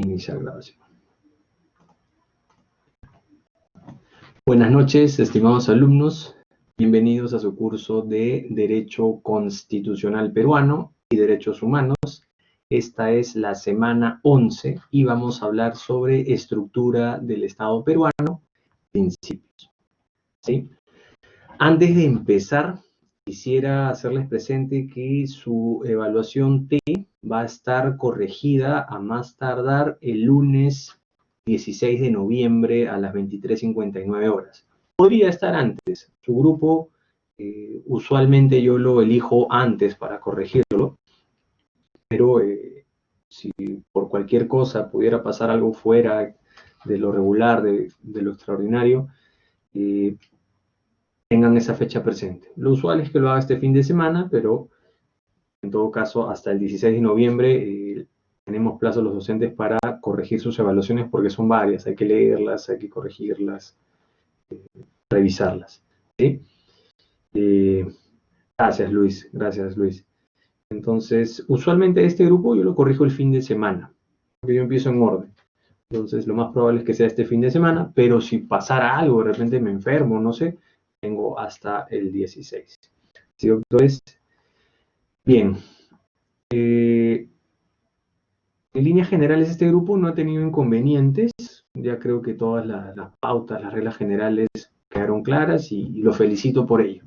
Iniciar grabación. Buenas noches, estimados alumnos. Bienvenidos a su curso de Derecho Constitucional Peruano y Derechos Humanos. Esta es la semana 11 y vamos a hablar sobre estructura del Estado peruano, principios. ¿Sí? Antes de empezar, quisiera hacerles presente que su evaluación T va a estar corregida a más tardar el lunes 16 de noviembre a las 23:59 horas. Podría estar antes. Su grupo, usualmente yo lo elijo antes para corregirlo, pero si por cualquier cosa pudiera pasar algo fuera de lo regular, de lo extraordinario, tengan esa fecha presente. Lo usual es que lo haga este fin de semana, pero en todo caso hasta el 16 de noviembre tenemos plazo los docentes para corregir sus evaluaciones porque son varias, hay que leerlas, hay que corregirlas, revisarlas. ¿Sí? Gracias Luis. Entonces, usualmente este grupo yo lo corrijo el fin de semana, porque yo empiezo en orden. Entonces, lo más probable es que sea este fin de semana, pero si pasara algo, de repente me enfermo, no sé, tengo hasta el 16. ¿Sí, doctores? Bien. En líneas generales, este grupo no ha tenido inconvenientes. Ya creo que todas las pautas, las reglas generales quedaron claras y lo felicito por ello.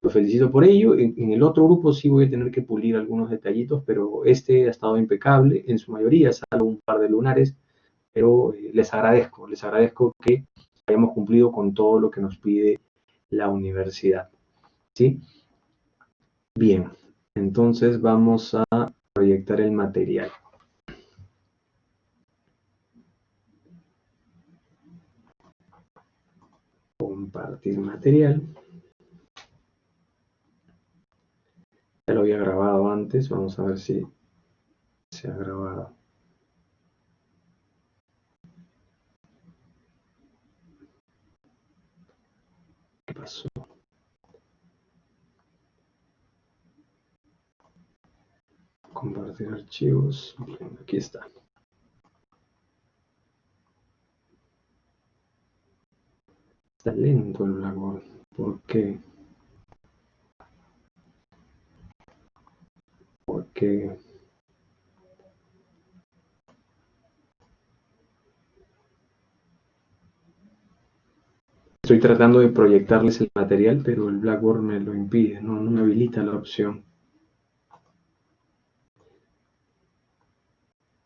Lo felicito por ello. En el otro grupo sí voy a tener que pulir algunos detallitos, pero este ha estado impecable en su mayoría, salvo un par de lunares. Pero les agradezco que hayamos cumplido con todo lo que nos pide la universidad. ¿Sí? Bien, entonces vamos a proyectar el material. Compartir material. Ya lo había grabado antes, vamos a ver si se ha grabado. ¿Qué pasó? Compartir archivos. Bien, aquí está. Está lento el Blackboard. ¿Por qué? Porque estoy tratando de proyectarles el material, pero el Blackboard me lo impide, no me habilita la opción.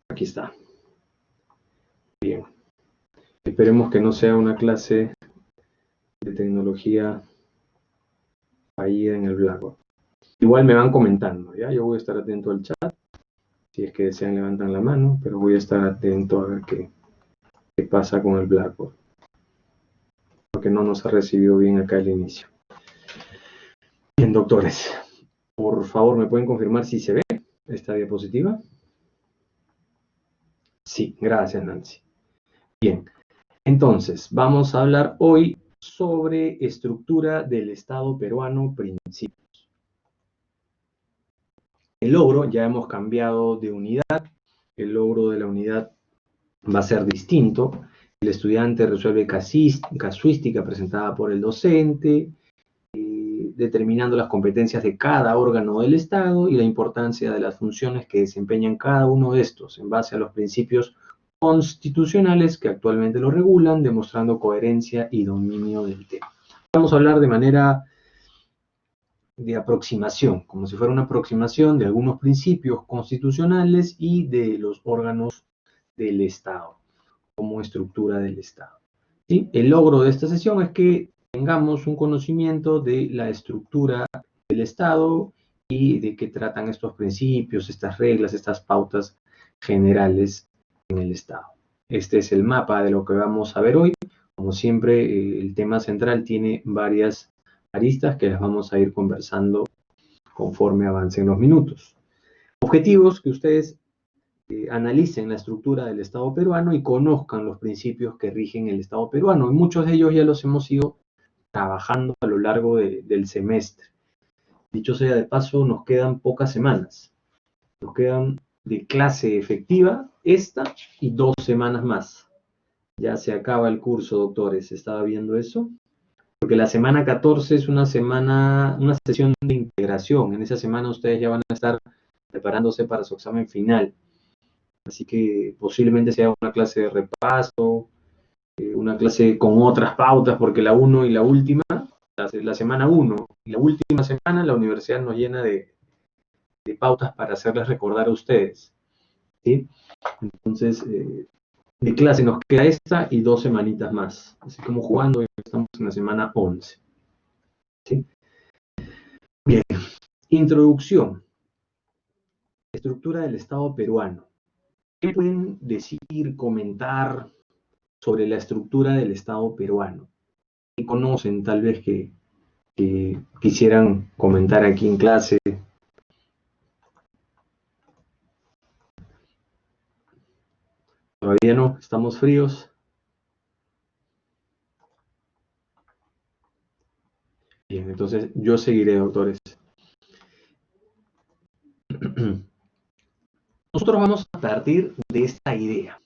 Aquí está. Bien. Esperemos que no sea una clase de tecnología fallida en el Blackboard. Igual me van comentando, ¿ya? Yo voy a estar atento al chat. Si es que desean levantan la mano, pero voy a estar atento a ver qué pasa con el Blackboard. Porque no nos ha recibido bien acá al inicio. Bien, doctores, por favor, ¿me pueden confirmar si se ve esta diapositiva? Sí, gracias, Nancy. Bien, entonces, vamos a hablar hoy sobre estructura del Estado peruano, principios. El logro, ya hemos cambiado de unidad, el logro de la unidad va a ser distinto. El estudiante resuelve casuística presentada por el docente, determinando las competencias de cada órgano del Estado y la importancia de las funciones que desempeñan cada uno de estos en base a los principios constitucionales que actualmente lo regulan, demostrando coherencia y dominio del tema. Vamos a hablar de manera de aproximación, como si fuera una aproximación de algunos principios constitucionales y de los órganos del Estado, como estructura del Estado. ¿Sí? El logro de esta sesión es que tengamos un conocimiento de la estructura del Estado y de qué tratan estos principios, estas reglas, estas pautas generales en el Estado. Este es el mapa de lo que vamos a ver hoy. Como siempre, el tema central tiene varias aristas que las vamos a ir conversando conforme avancen los minutos. Objetivos que ustedes analicen la estructura del Estado peruano y conozcan los principios que rigen el Estado peruano. Y muchos de ellos ya los hemos ido trabajando a lo largo del semestre. Dicho sea de paso, nos quedan pocas semanas. Nos quedan de clase efectiva, esta y 2 semanas más. Ya se acaba el curso, doctores. ¿Estaba viendo eso? Porque la semana 14 es una sesión de integración. En esa semana ustedes ya van a estar preparándose para su examen final. Así que posiblemente sea una clase de repaso, una clase con otras pautas, porque la 1 y la última, la semana 1 y la última semana, la universidad nos llena de pautas para hacerles recordar a ustedes. ¿Sí? Entonces, de clase nos queda esta y 2 semanitas más. Así como jugando, estamos en la semana 11. ¿Sí? Bien, introducción. Estructura del Estado peruano. ¿Qué pueden decir, comentar sobre la estructura del Estado peruano? ¿Qué conocen tal vez que quisieran comentar aquí en clase? Todavía no, estamos fríos. Bien, entonces yo seguiré, doctores. Nosotros vamos a partir de esta idea.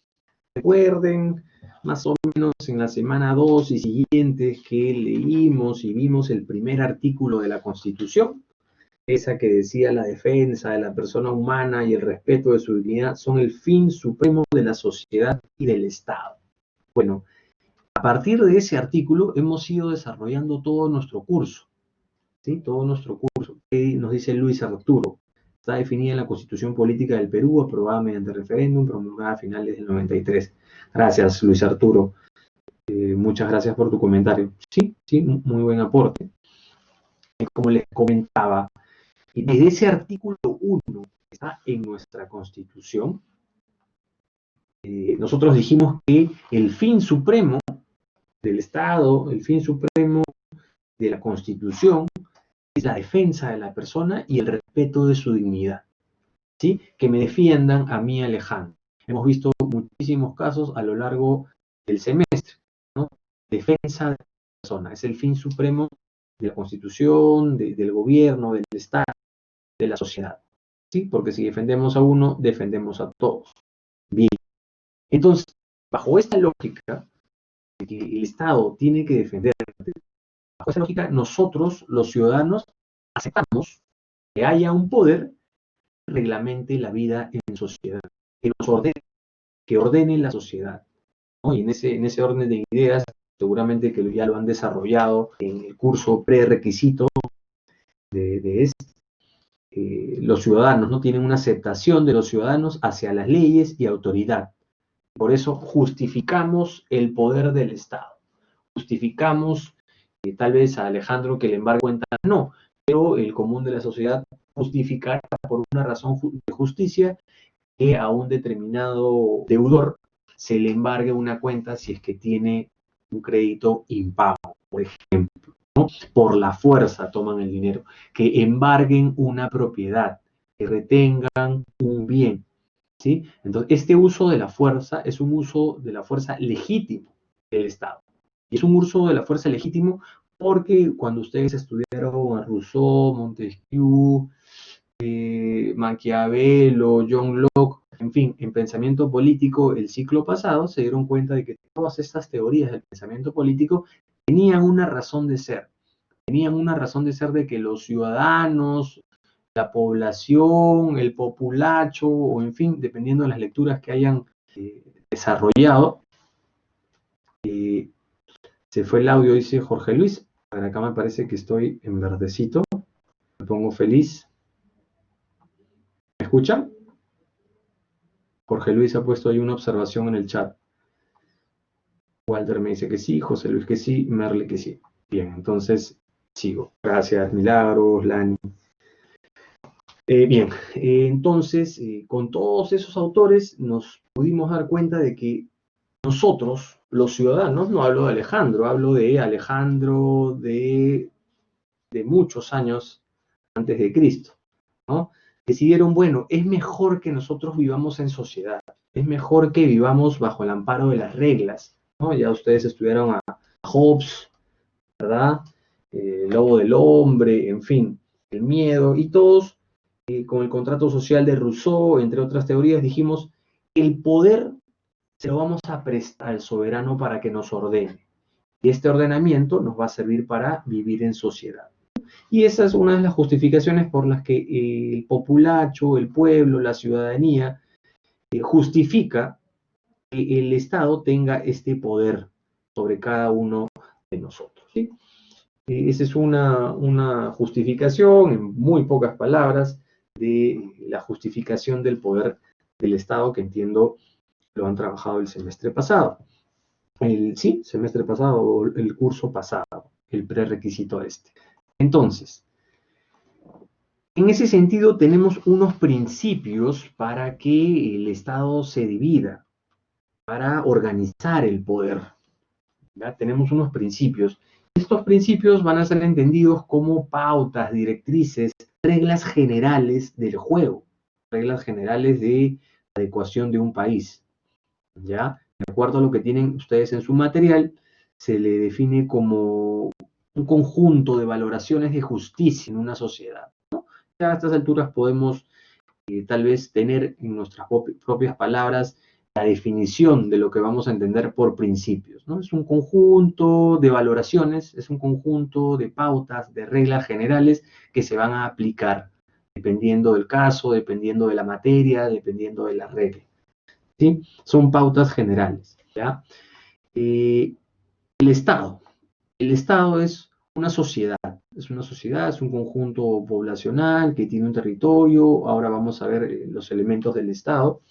Recuerden, más o menos en la semana 2 y siguientes que leímos y vimos el primer artículo de la Constitución, esa que decía la defensa de la persona humana y el respeto de su dignidad son el fin supremo de la sociedad y del Estado. Bueno, a partir de ese artículo hemos ido desarrollando todo nuestro curso, ¿sí? Todo nuestro curso. ¿Qué nos dice Luis Arturo? Está definida en la Constitución Política del Perú, aprobada mediante referéndum, promulgada a finales del 93. Gracias, Luis Arturo. Muchas gracias por tu comentario. Sí, sí, muy buen aporte. Como les comentaba, desde ese artículo 1 que está en nuestra Constitución, nosotros dijimos que el fin supremo del Estado, el fin supremo de la Constitución, es la defensa de la persona y el respeto de su dignidad. ¿Sí? Que me defiendan a mí, Alejandro. Hemos visto muchísimos casos a lo largo del semestre, ¿no? Defensa de la persona, es el fin supremo de la Constitución, del gobierno, del Estado, de la sociedad. ¿Sí? Porque si defendemos a uno, defendemos a todos. Bien. Entonces, bajo esta lógica de que el Estado tiene que defenderte, bajo esta lógica, nosotros, los ciudadanos, aceptamos que haya un poder que reglamente la vida en sociedad, que nos ordene, que ordene la sociedad, ¿no? Y en ese orden de ideas, seguramente que ya lo han desarrollado en el curso prerequisito de este. Los ciudadanos no tienen una aceptación de los ciudadanos hacia las leyes y autoridad. Por eso justificamos el poder del Estado. Justificamos, tal vez a Alejandro que le embargue cuenta, no, pero el común de la sociedad justificará por una razón de justicia que a un determinado deudor se le embargue una cuenta si es que tiene un crédito impago, por ejemplo, ¿no? Por la fuerza toman el dinero, que embarguen una propiedad, que retengan un bien, ¿sí? Entonces, este uso de la fuerza es un uso de la fuerza legítimo del Estado. Y es un uso de la fuerza legítimo porque cuando ustedes estudiaron a Rousseau, Montesquieu, Maquiavelo, John Locke, en fin, en pensamiento político el ciclo pasado, se dieron cuenta de que todas estas teorías del pensamiento político tenían una razón de ser. Tenían una razón de ser de que los ciudadanos, la población, el populacho, o en fin, dependiendo de las lecturas que hayan desarrollado. Se fue el audio, dice Jorge Luis. Para acá me parece que estoy en verdecito. Me pongo feliz. ¿Me escuchan? Jorge Luis ha puesto ahí una observación en el chat. Walter me dice que sí, José Luis que sí, Merle que sí. Bien, entonces sigo. Gracias, Milagros, Lani. Bien, entonces con todos esos autores nos pudimos dar cuenta de que nosotros, los ciudadanos, no hablo de Alejandro, hablo de Alejandro de muchos años antes de Cristo, ¿no? Decidieron, bueno, es mejor que nosotros vivamos en sociedad, es mejor que vivamos bajo el amparo de las reglas, ¿no? Ya ustedes estudiaron a Hobbes, ¿verdad? El lobo del hombre, en fin, el miedo, y todos con el contrato social de Rousseau, entre otras teorías, dijimos, el poder se lo vamos a prestar al soberano para que nos ordene. Y este ordenamiento nos va a servir para vivir en sociedad. Y esa es una de las justificaciones por las que el populacho, el pueblo, la ciudadanía, justifica que el Estado tenga este poder sobre cada uno de nosotros, ¿sí? Esa es una justificación, en muy pocas palabras, de la justificación del poder del Estado, que entiendo lo han trabajado el semestre pasado. Sí, semestre pasado, el curso pasado, el prerequisito este. Entonces, en ese sentido tenemos unos principios para que el Estado se divida, para organizar el poder. ¿Ya? Tenemos unos principios. Estos principios van a ser entendidos como pautas, directrices, reglas generales del juego, reglas generales de adecuación de un país. ¿Ya? De acuerdo a lo que tienen ustedes en su material, se le define como un conjunto de valoraciones de justicia en una sociedad, ¿no? Ya a estas alturas podemos tal vez tener en nuestras propias palabras la definición de lo que vamos a entender por principios, ¿no? Es un conjunto de valoraciones, es un conjunto de pautas, de reglas generales que se van a aplicar dependiendo del caso, dependiendo de la materia, dependiendo de la regla, ¿sí? Son pautas generales, ¿ya? El Estado. El Estado es una sociedad, es un conjunto poblacional que tiene un territorio. Ahora vamos a ver los elementos del Estado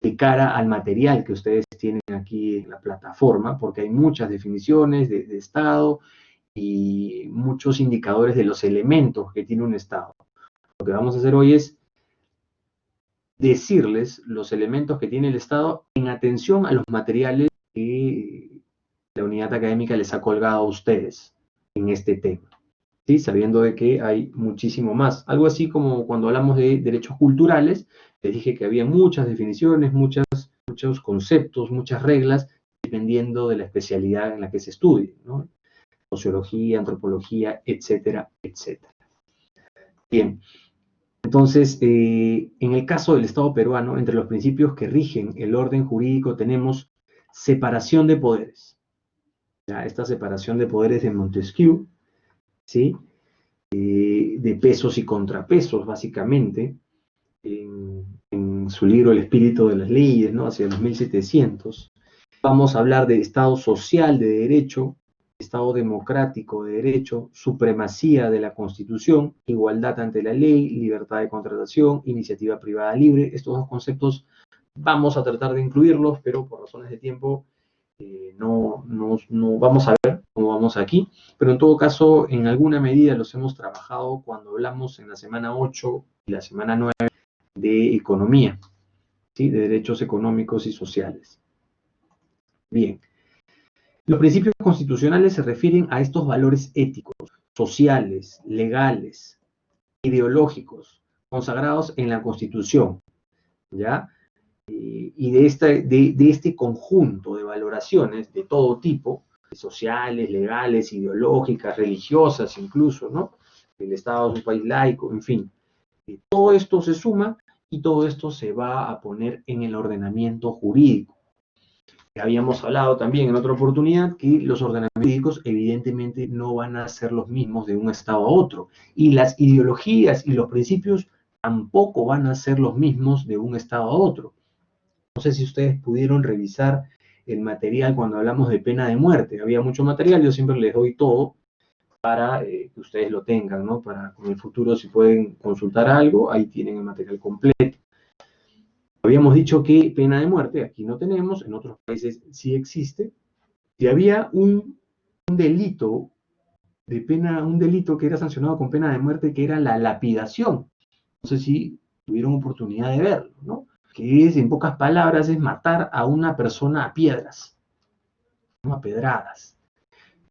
de cara al material que ustedes tienen aquí en la plataforma, porque hay muchas definiciones de Estado y muchos indicadores de los elementos que tiene un Estado. Lo que vamos a hacer hoy es decirles los elementos que tiene el Estado en atención a los materiales que la unidad académica les ha colgado a ustedes en este tema, ¿sí? Sabiendo de que hay muchísimo más. Algo así como cuando hablamos de derechos culturales, les dije que había muchas definiciones, muchos conceptos, muchas reglas, dependiendo de la especialidad en la que se estudie, ¿no? Sociología, antropología, etcétera, etcétera. Bien, entonces, en el caso del Estado peruano, entre los principios que rigen el orden jurídico tenemos separación de poderes. ¿Ya? Esta separación de poderes de Montesquieu, ¿sí? De pesos y contrapesos, básicamente, en su libro El espíritu de las leyes, ¿no? Hacia los 1700. Vamos a hablar de Estado social de derecho, Estado democrático de derecho, supremacía de la Constitución, igualdad ante la ley, libertad de contratación, iniciativa privada libre. Estos dos conceptos vamos a tratar de incluirlos, pero por razones de tiempo no vamos a ver cómo vamos aquí, pero en todo caso, en alguna medida los hemos trabajado cuando hablamos en la semana 8 y la semana 9 de economía, ¿sí? De derechos económicos y sociales. Bien, los principios constitucionales se refieren a estos valores éticos, sociales, legales, ideológicos, consagrados en la Constitución, ¿ya? Y de este conjunto de valoraciones de todo tipo, sociales, legales, ideológicas, religiosas incluso, ¿no? El Estado es un país laico, en fin. Todo esto se suma y todo esto se va a poner en el ordenamiento jurídico. Habíamos hablado también en otra oportunidad que los ordenamientos jurídicos evidentemente no van a ser los mismos de un Estado a otro. Y las ideologías y los principios tampoco van a ser los mismos de un Estado a otro. No sé si ustedes pudieron revisar el material cuando hablamos de pena de muerte. Había mucho material, yo siempre les doy todo para que ustedes lo tengan, ¿no? Para en el futuro, si pueden consultar algo, ahí tienen el material completo. Habíamos dicho que pena de muerte, aquí no tenemos, en otros países sí existe. Si había un delito un delito que era sancionado con pena de muerte, que era la lapidación. No sé si tuvieron oportunidad de verlo, ¿no? Que es, en pocas palabras, es matar a una persona a piedras, no a pedradas.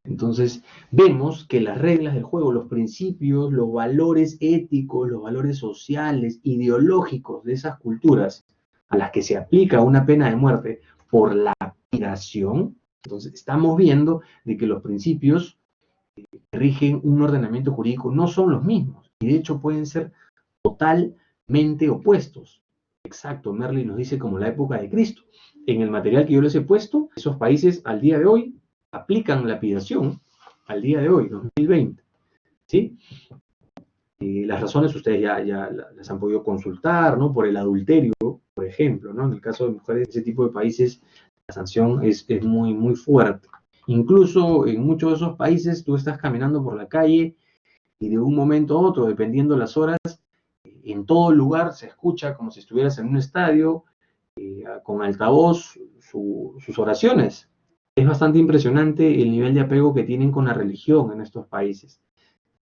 Entonces, vemos que las reglas del juego, los principios, los valores éticos, los valores sociales, ideológicos de esas culturas a las que se aplica una pena de muerte por lapidación, entonces estamos viendo de que los principios que rigen un ordenamiento jurídico no son los mismos, y de hecho pueden ser totalmente opuestos. Exacto, Merlin nos dice como la época de Cristo. En el material que yo les he puesto, esos países al día de hoy aplican lapidación, al día de hoy, 2020. ¿Sí? Las razones ustedes ya las han podido consultar, ¿no? Por el adulterio, por ejemplo, ¿no? En el caso de mujeres de ese tipo de países, la sanción es muy, muy fuerte. Incluso en muchos de esos países tú estás caminando por la calle y de un momento a otro, dependiendo las horas, en todo lugar se escucha como si estuvieras en un estadio, con altavoz, sus oraciones. Es bastante impresionante el nivel de apego que tienen con la religión en estos países.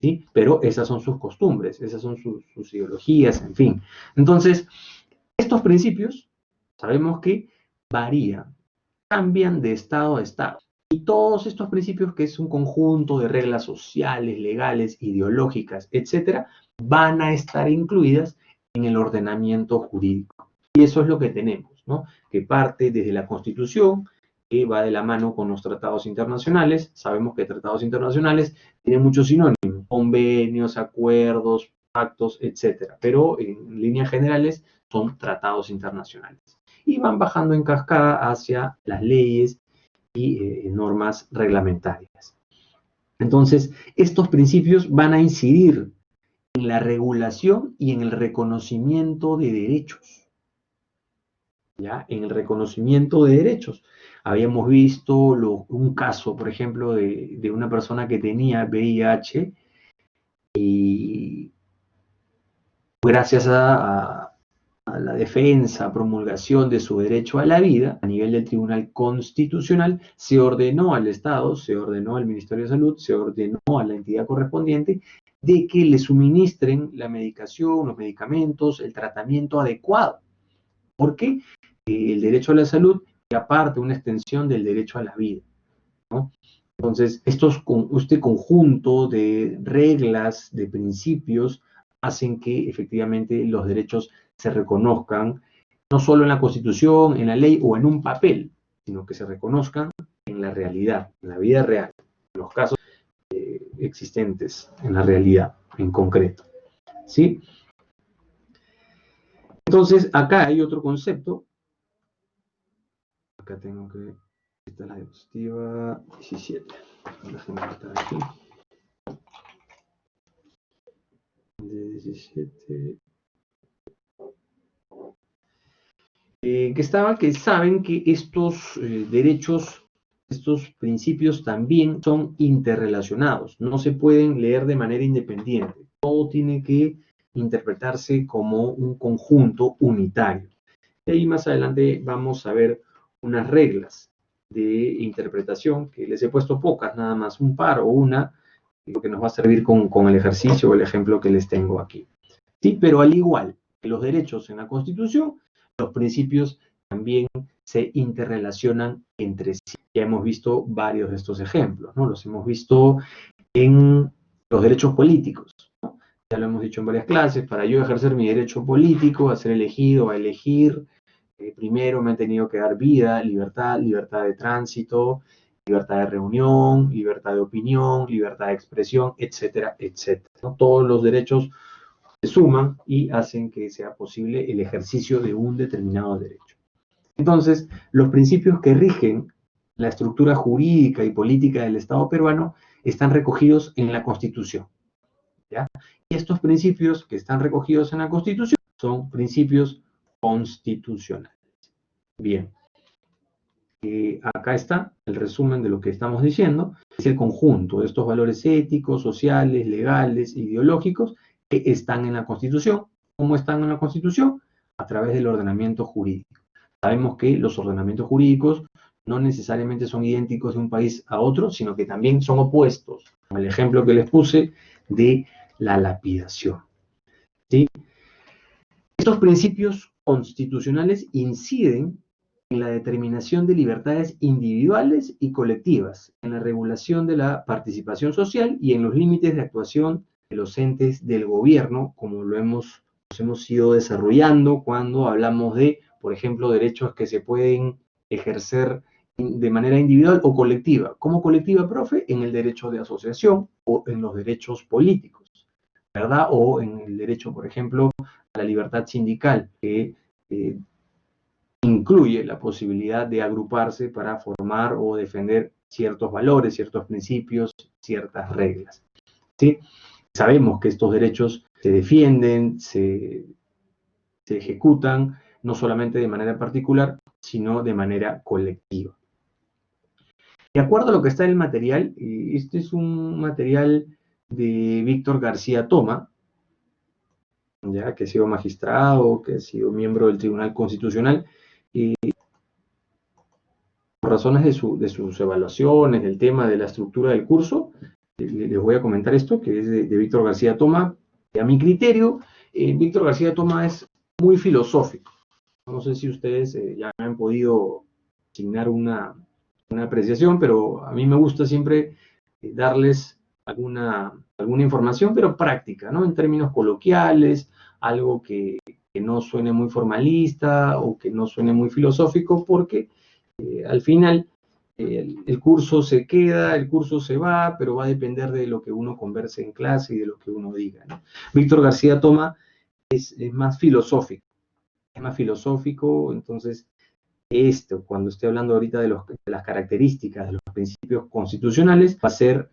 ¿Sí? Pero esas son sus costumbres, esas son sus ideologías, en fin. Entonces, estos principios sabemos que varían, cambian de estado a estado. Y todos estos principios, que es un conjunto de reglas sociales, legales, ideológicas, etcétera, van a estar incluidas en el ordenamiento jurídico. Y eso es lo que tenemos, ¿no? Que parte desde la Constitución, que va de la mano con los tratados internacionales. Sabemos que tratados internacionales tienen muchos sinónimos, convenios, acuerdos, pactos, etcétera. Pero en líneas generales son tratados internacionales. Y van bajando en cascada hacia las leyes y normas reglamentarias. Entonces, estos principios van a incidir en la regulación y en el reconocimiento de derechos. ¿Ya? En el reconocimiento de derechos. Habíamos visto un caso, por ejemplo, de una persona que tenía VIH y gracias a la defensa, promulgación de su derecho a la vida, a nivel del Tribunal Constitucional, se ordenó al Estado, se ordenó al Ministerio de Salud, se ordenó a la entidad correspondiente de que le suministren la medicación, los medicamentos, el tratamiento adecuado. ¿Por qué? El derecho a la salud es aparte una extensión del derecho a la vida, ¿no? Entonces, este conjunto de reglas, de principios, hacen que efectivamente los derechos se reconozcan, no solo en la Constitución, en la ley o en un papel, sino que se reconozcan en la realidad, en la vida real, en los casos existentes, en la realidad en concreto. ¿Sí? Entonces, acá hay otro concepto. Acá tengo que... Esta es la diapositiva 17. Déjenme quitar aquí. De 17. Que saben que estos derechos, estos principios también son interrelacionados, no se pueden leer de manera independiente, todo tiene que interpretarse como un conjunto unitario. Y ahí más adelante vamos a ver unas reglas de interpretación, que les he puesto pocas, nada más un par o una, que nos va a servir con el ejercicio o el ejemplo que les tengo aquí. ¿Sí? Pero al igual que los derechos en la Constitución, los principios también se interrelacionan entre sí. Ya hemos visto varios de estos ejemplos, ¿no? Los hemos visto en los derechos políticos, ¿no? Ya lo hemos dicho en varias clases, para yo ejercer mi derecho político, a ser elegido, a elegir, primero me han tenido que dar vida, libertad, libertad de tránsito, libertad de reunión, libertad de opinión, libertad de expresión, etcétera, etcétera, ¿no? Todos los derechos se suman y hacen que sea posible el ejercicio de un determinado derecho. Entonces, los principios que rigen la estructura jurídica y política del Estado peruano están recogidos en la Constitución, ¿ya? Y estos principios que están recogidos en la Constitución son principios constitucionales. Bien. Acá está el resumen de lo que estamos diciendo. Es el conjunto de estos valores éticos, sociales, legales, ideológicos que están en la Constitución. ¿Cómo están en la Constitución? A través del ordenamiento jurídico. Sabemos que los ordenamientos jurídicos no necesariamente son idénticos de un país a otro, sino que también son opuestos. Como el ejemplo que les puse de la lapidación. ¿Sí? Estos principios constitucionales inciden en la determinación de libertades individuales y colectivas, en la regulación de la participación social y en los límites de actuación de los entes del gobierno, como nos hemos ido desarrollando cuando hablamos de, por ejemplo, derechos que se pueden ejercer de manera individual o colectiva. ¿Cómo colectiva, profe? En el derecho de asociación o en los derechos políticos. ¿verdad? O en el derecho, por ejemplo, a la libertad sindical, que incluye la posibilidad de agruparse para formar o defender ciertos valores, ciertos principios, ciertas reglas, ¿sí? Sabemos que estos derechos se defienden, se ejecutan, no solamente de manera particular, sino de manera colectiva. De acuerdo a lo que está en el material, este es un material de Víctor García Toma, ya que ha sido magistrado, que ha sido miembro del Tribunal Constitucional, y por razones de sus evaluaciones, del tema de la estructura del curso, les voy a comentar esto, que es de Víctor García Toma. A mi criterio, Víctor García Toma es muy filosófico. No sé si ustedes ya me han podido asignar una apreciación, pero a mí me gusta siempre darles alguna información, pero práctica, ¿no? En términos coloquiales, algo que no suene muy formalista o que no suene muy filosófico, porque al final el curso se queda, el curso se va, pero va a depender de lo que uno converse en clase y de lo que uno diga, ¿no? Víctor García Toma es más filosófico, entonces esto, cuando estoy hablando ahorita de las características de los principios constitucionales, va a ser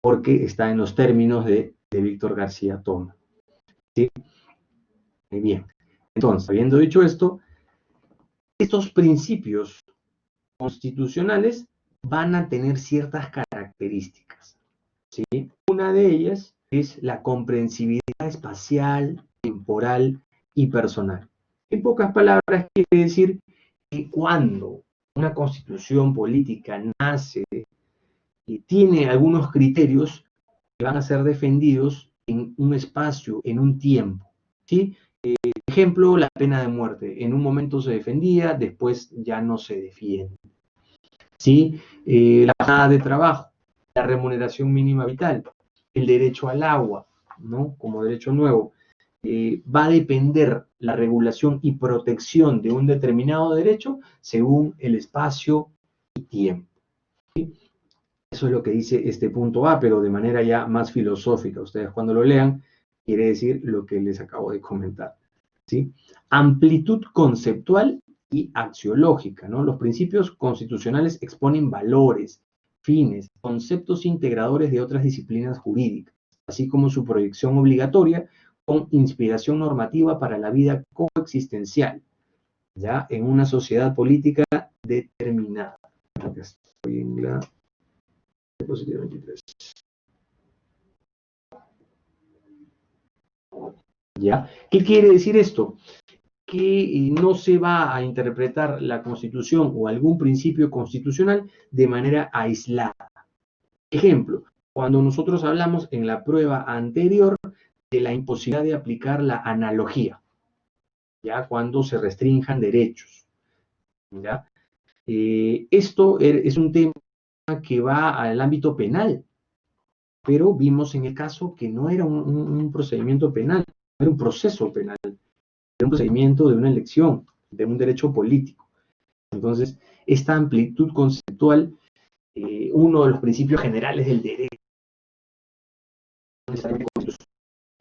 porque está en los términos de Víctor García Toma, ¿sí? Muy bien. Entonces, habiendo dicho esto, estos principios constitucionales van a tener ciertas características, ¿sí? Una de ellas es la comprensibilidad espacial, temporal y personal. En pocas palabras, quiere decir que cuando una constitución política nace y tiene algunos criterios que van a ser defendidos en un espacio, en un tiempo, ¿sí? Por ejemplo, la pena de muerte. En un momento se defendía, después ya no se defiende, ¿sí? La jornada de trabajo, la remuneración mínima vital, el derecho al agua, ¿no? Como derecho nuevo. Va a depender la regulación y protección de un determinado derecho según el espacio y tiempo, ¿sí? Eso es lo que dice este punto A, pero de manera ya más filosófica. Ustedes cuando lo lean, quiere decir lo que les acabo de comentar, ¿sí? Amplitud conceptual y axiológica, ¿no? Los principios constitucionales exponen valores, fines, conceptos integradores de otras disciplinas jurídicas, así como su proyección obligatoria con inspiración normativa para la vida coexistencial, ya en una sociedad política determinada. Estoy en la diapositiva 23. ¿Ya? ¿Qué quiere decir esto? Que no se va a interpretar la Constitución o algún principio constitucional de manera aislada. Ejemplo, cuando nosotros hablamos en la prueba anterior de la imposibilidad de aplicar la analogía, ya cuando se restrinjan derechos, ¿ya? Esto es un tema que va al ámbito penal, pero vimos en el caso que no era un procedimiento penal, era un proceso penal, era un procedimiento de una elección, de un derecho político. Entonces, esta amplitud conceptual, uno de los principios generales del derecho,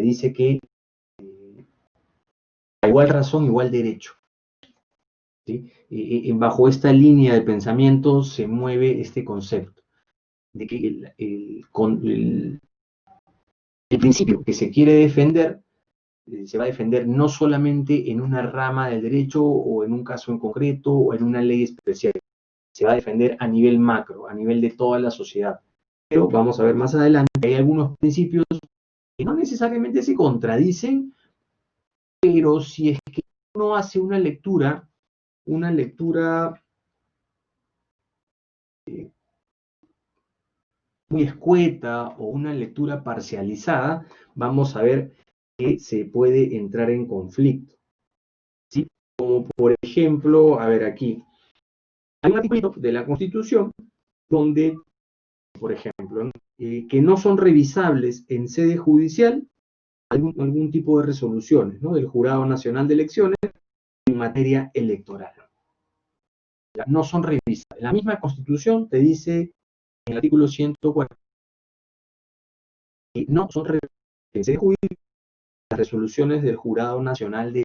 dice que a igual razón, igual derecho, ¿sí? Bajo esta línea de pensamiento se mueve este concepto de que el principio que se quiere defender se va a defender no solamente en una rama del derecho o en un caso en concreto o en una ley especial, se va a defender a nivel macro, a nivel de toda la sociedad. Pero vamos a ver más adelante que hay algunos principios que no necesariamente se contradicen, pero si es que uno hace una lectura muy escueta o una lectura parcializada, vamos a ver que se puede entrar en conflicto, ¿sí? Como por ejemplo, a ver aquí, hay un artículo de la Constitución donde, por ejemplo, ¿no? Que no son revisables en sede judicial algún tipo de resoluciones, ¿no? Del Jurado Nacional de Elecciones en materia electoral. Ya, no son revisables. La misma Constitución te dice en el artículo 140 que no son revisables que se juzgue las resoluciones del Jurado Nacional de...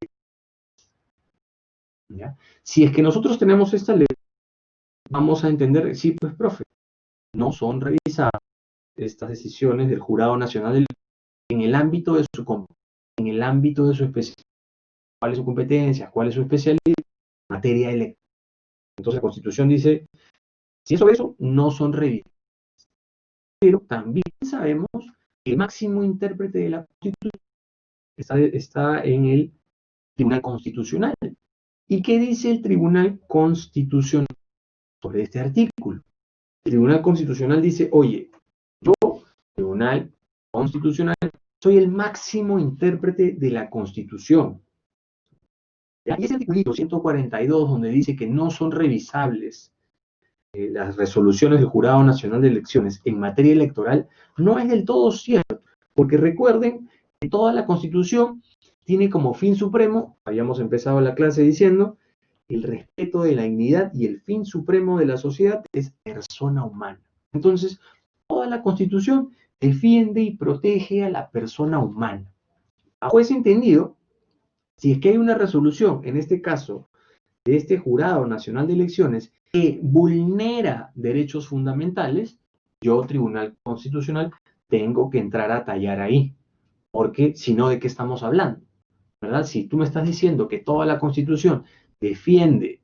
¿Ya? Si es que nosotros tenemos esta ley, vamos a entender, sí, pues, profe, no son revisadas estas decisiones del Jurado Nacional del... en el ámbito de en el ámbito de su especialidad, cuál es su competencia, cuál es su especialidad, materia electoral. Entonces la Constitución dice, si es sobre eso, no son revisadas. Pero también sabemos que el máximo intérprete de la Constitución está en el Tribunal Constitucional. ¿Y qué dice el Tribunal Constitucional sobre este artículo? El Tribunal Constitucional dice, oye, yo, Tribunal Constitucional, soy el máximo intérprete de la Constitución. Y ese artículo 142, donde dice que no son revisables las resoluciones del Jurado Nacional de Elecciones en materia electoral, no es del todo cierto, porque recuerden que toda la Constitución tiene como fin supremo, habíamos empezado la clase diciendo, el respeto de la dignidad, y el fin supremo de la sociedad es persona humana. Entonces, toda la Constitución defiende y protege a la persona humana. Bajo ese entendido, si es que hay una resolución, en este caso, de este Jurado Nacional de Elecciones, que vulnera derechos fundamentales, yo, Tribunal Constitucional, tengo que entrar a tallar ahí. Porque si no, ¿de qué estamos hablando? ¿Verdad? Si tú me estás diciendo que toda la Constitución defiende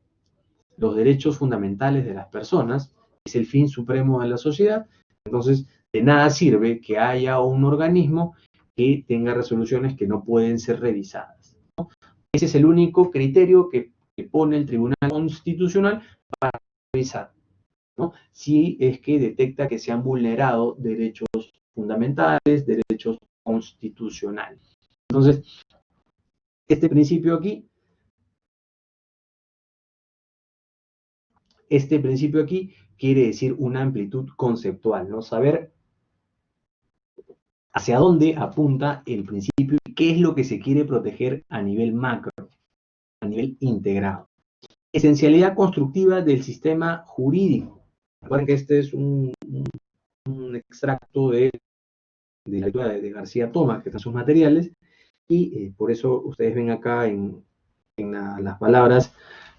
los derechos fundamentales de las personas, es el fin supremo de la sociedad, entonces de nada sirve que haya un organismo que tenga resoluciones que no pueden ser revisadas, ¿no? Ese es el único criterio que pone el Tribunal Constitucional para revisar, ¿no? Si es que detecta que se han vulnerado derechos fundamentales, derechos constitucionales. Entonces, este principio aquí quiere decir una amplitud conceptual, ¿no? Saber hacia dónde apunta el principio y qué es lo que se quiere proteger a nivel macro, a nivel integrado. Esencialidad constructiva del sistema jurídico. Recuerden que este es un extracto de la lectura de García Tomás, que están sus materiales, y por eso ustedes ven acá en las palabras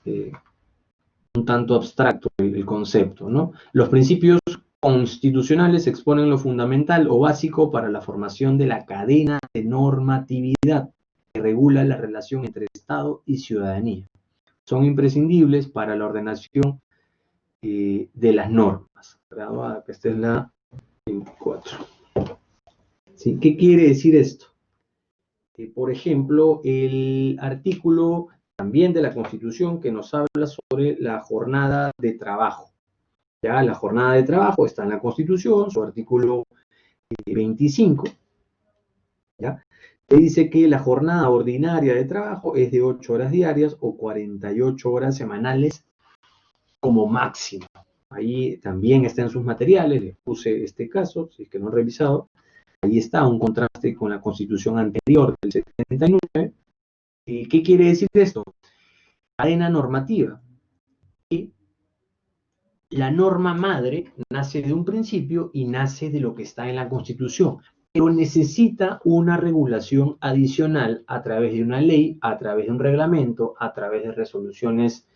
un tanto abstracto el concepto, ¿no? Los principios constitucionales exponen lo fundamental o básico para la formación de la cadena de normatividad que regula la relación entre Estado y ciudadanía. Son imprescindibles para la ordenación de las normas. Esta es la 24. ¿Sí? ¿Qué quiere decir esto? Por ejemplo, el artículo también de la Constitución que nos habla sobre la jornada de trabajo. Ya la jornada de trabajo está en la Constitución, su artículo 25, ¿ya? Que dice que la jornada ordinaria de trabajo es de 8 horas diarias o 48 horas semanales como máximo. Ahí también está en sus materiales, les puse este caso, si es que no han revisado. Ahí está un contraste con la Constitución anterior del 79. ¿Qué quiere decir esto? Cadena normativa. Y la norma madre nace de un principio y nace de lo que está en la Constitución, pero necesita una regulación adicional a través de una ley, a través de un reglamento, a través de resoluciones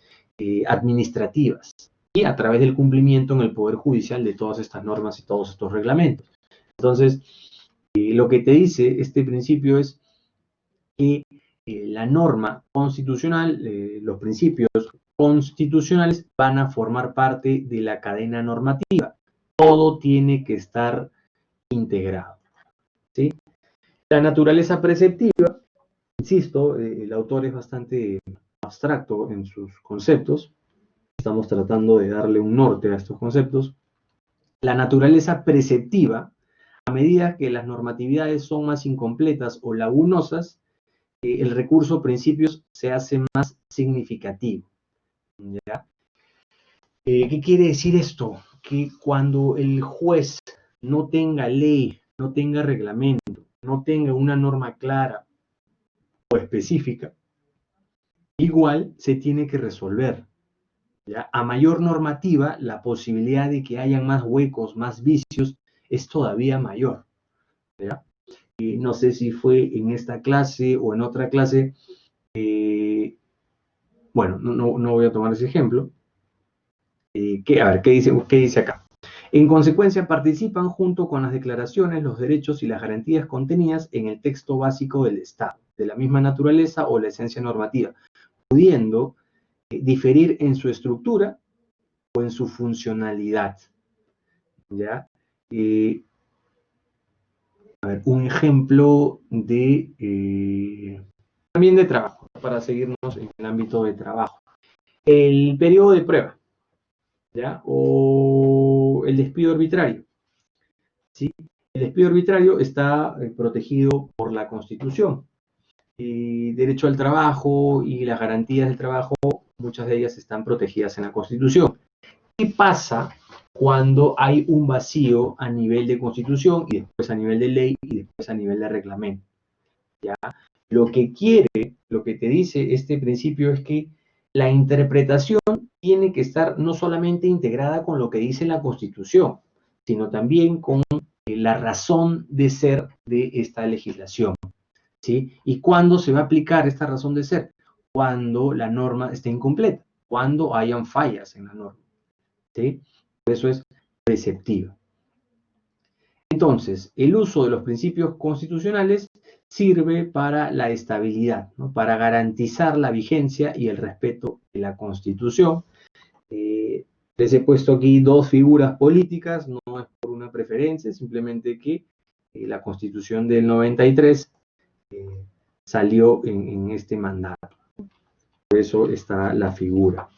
administrativas y a través del cumplimiento en el Poder Judicial de todas estas normas y todos estos reglamentos. Entonces, lo que te dice este principio es que la norma constitucional, los principios constitucionales van a formar parte de la cadena normativa. Todo tiene que estar integrado, ¿sí? La naturaleza preceptiva, insisto, el autor es bastante abstracto en sus conceptos. Estamos tratando de darle un norte a estos conceptos. La naturaleza preceptiva, a medida que las normatividades son más incompletas o lagunosas, el recurso a principios se hace más significativo, ¿ya? ¿Qué quiere decir esto? Que cuando el juez no tenga ley, no tenga reglamento, no tenga una norma clara o específica, igual se tiene que resolver, ¿ya? A mayor normativa, la posibilidad de que hayan más huecos, más vicios, es todavía mayor, ¿ya? no sé si fue en esta clase o en otra clase, bueno, no voy a tomar ese ejemplo. A ver, ¿qué dice acá? En consecuencia, participan junto con las declaraciones, los derechos y las garantías contenidas en el texto básico del Estado, de la misma naturaleza o la esencia normativa, pudiendo diferir en su estructura o en su funcionalidad. ¿Ya? A ver, un ejemplo también de trabajo, para seguirnos en el ámbito de trabajo. El periodo de prueba, ¿ya? O el despido arbitrario, ¿sí? El despido arbitrario está protegido por la Constitución. Derecho al trabajo y las garantías del trabajo, muchas de ellas están protegidas en la Constitución. ¿Qué pasa cuando hay un vacío a nivel de Constitución y después a nivel de ley y después a nivel de reglamento? ¿Ya? Lo que te dice este principio es que la interpretación tiene que estar no solamente integrada con lo que dice la Constitución, sino también con la razón de ser de esta legislación, ¿sí? ¿Y cuándo se va a aplicar esta razón de ser? Cuando la norma esté incompleta, cuando hayan fallas en la norma, ¿sí? Por eso es preceptiva. Entonces, el uso de los principios constitucionales sirve para la estabilidad, ¿no? Para garantizar la vigencia y el respeto de la Constitución. Les he puesto aquí dos figuras políticas, no es por una preferencia, simplemente que la Constitución del 93 salió en este mandato. Por eso está la figura.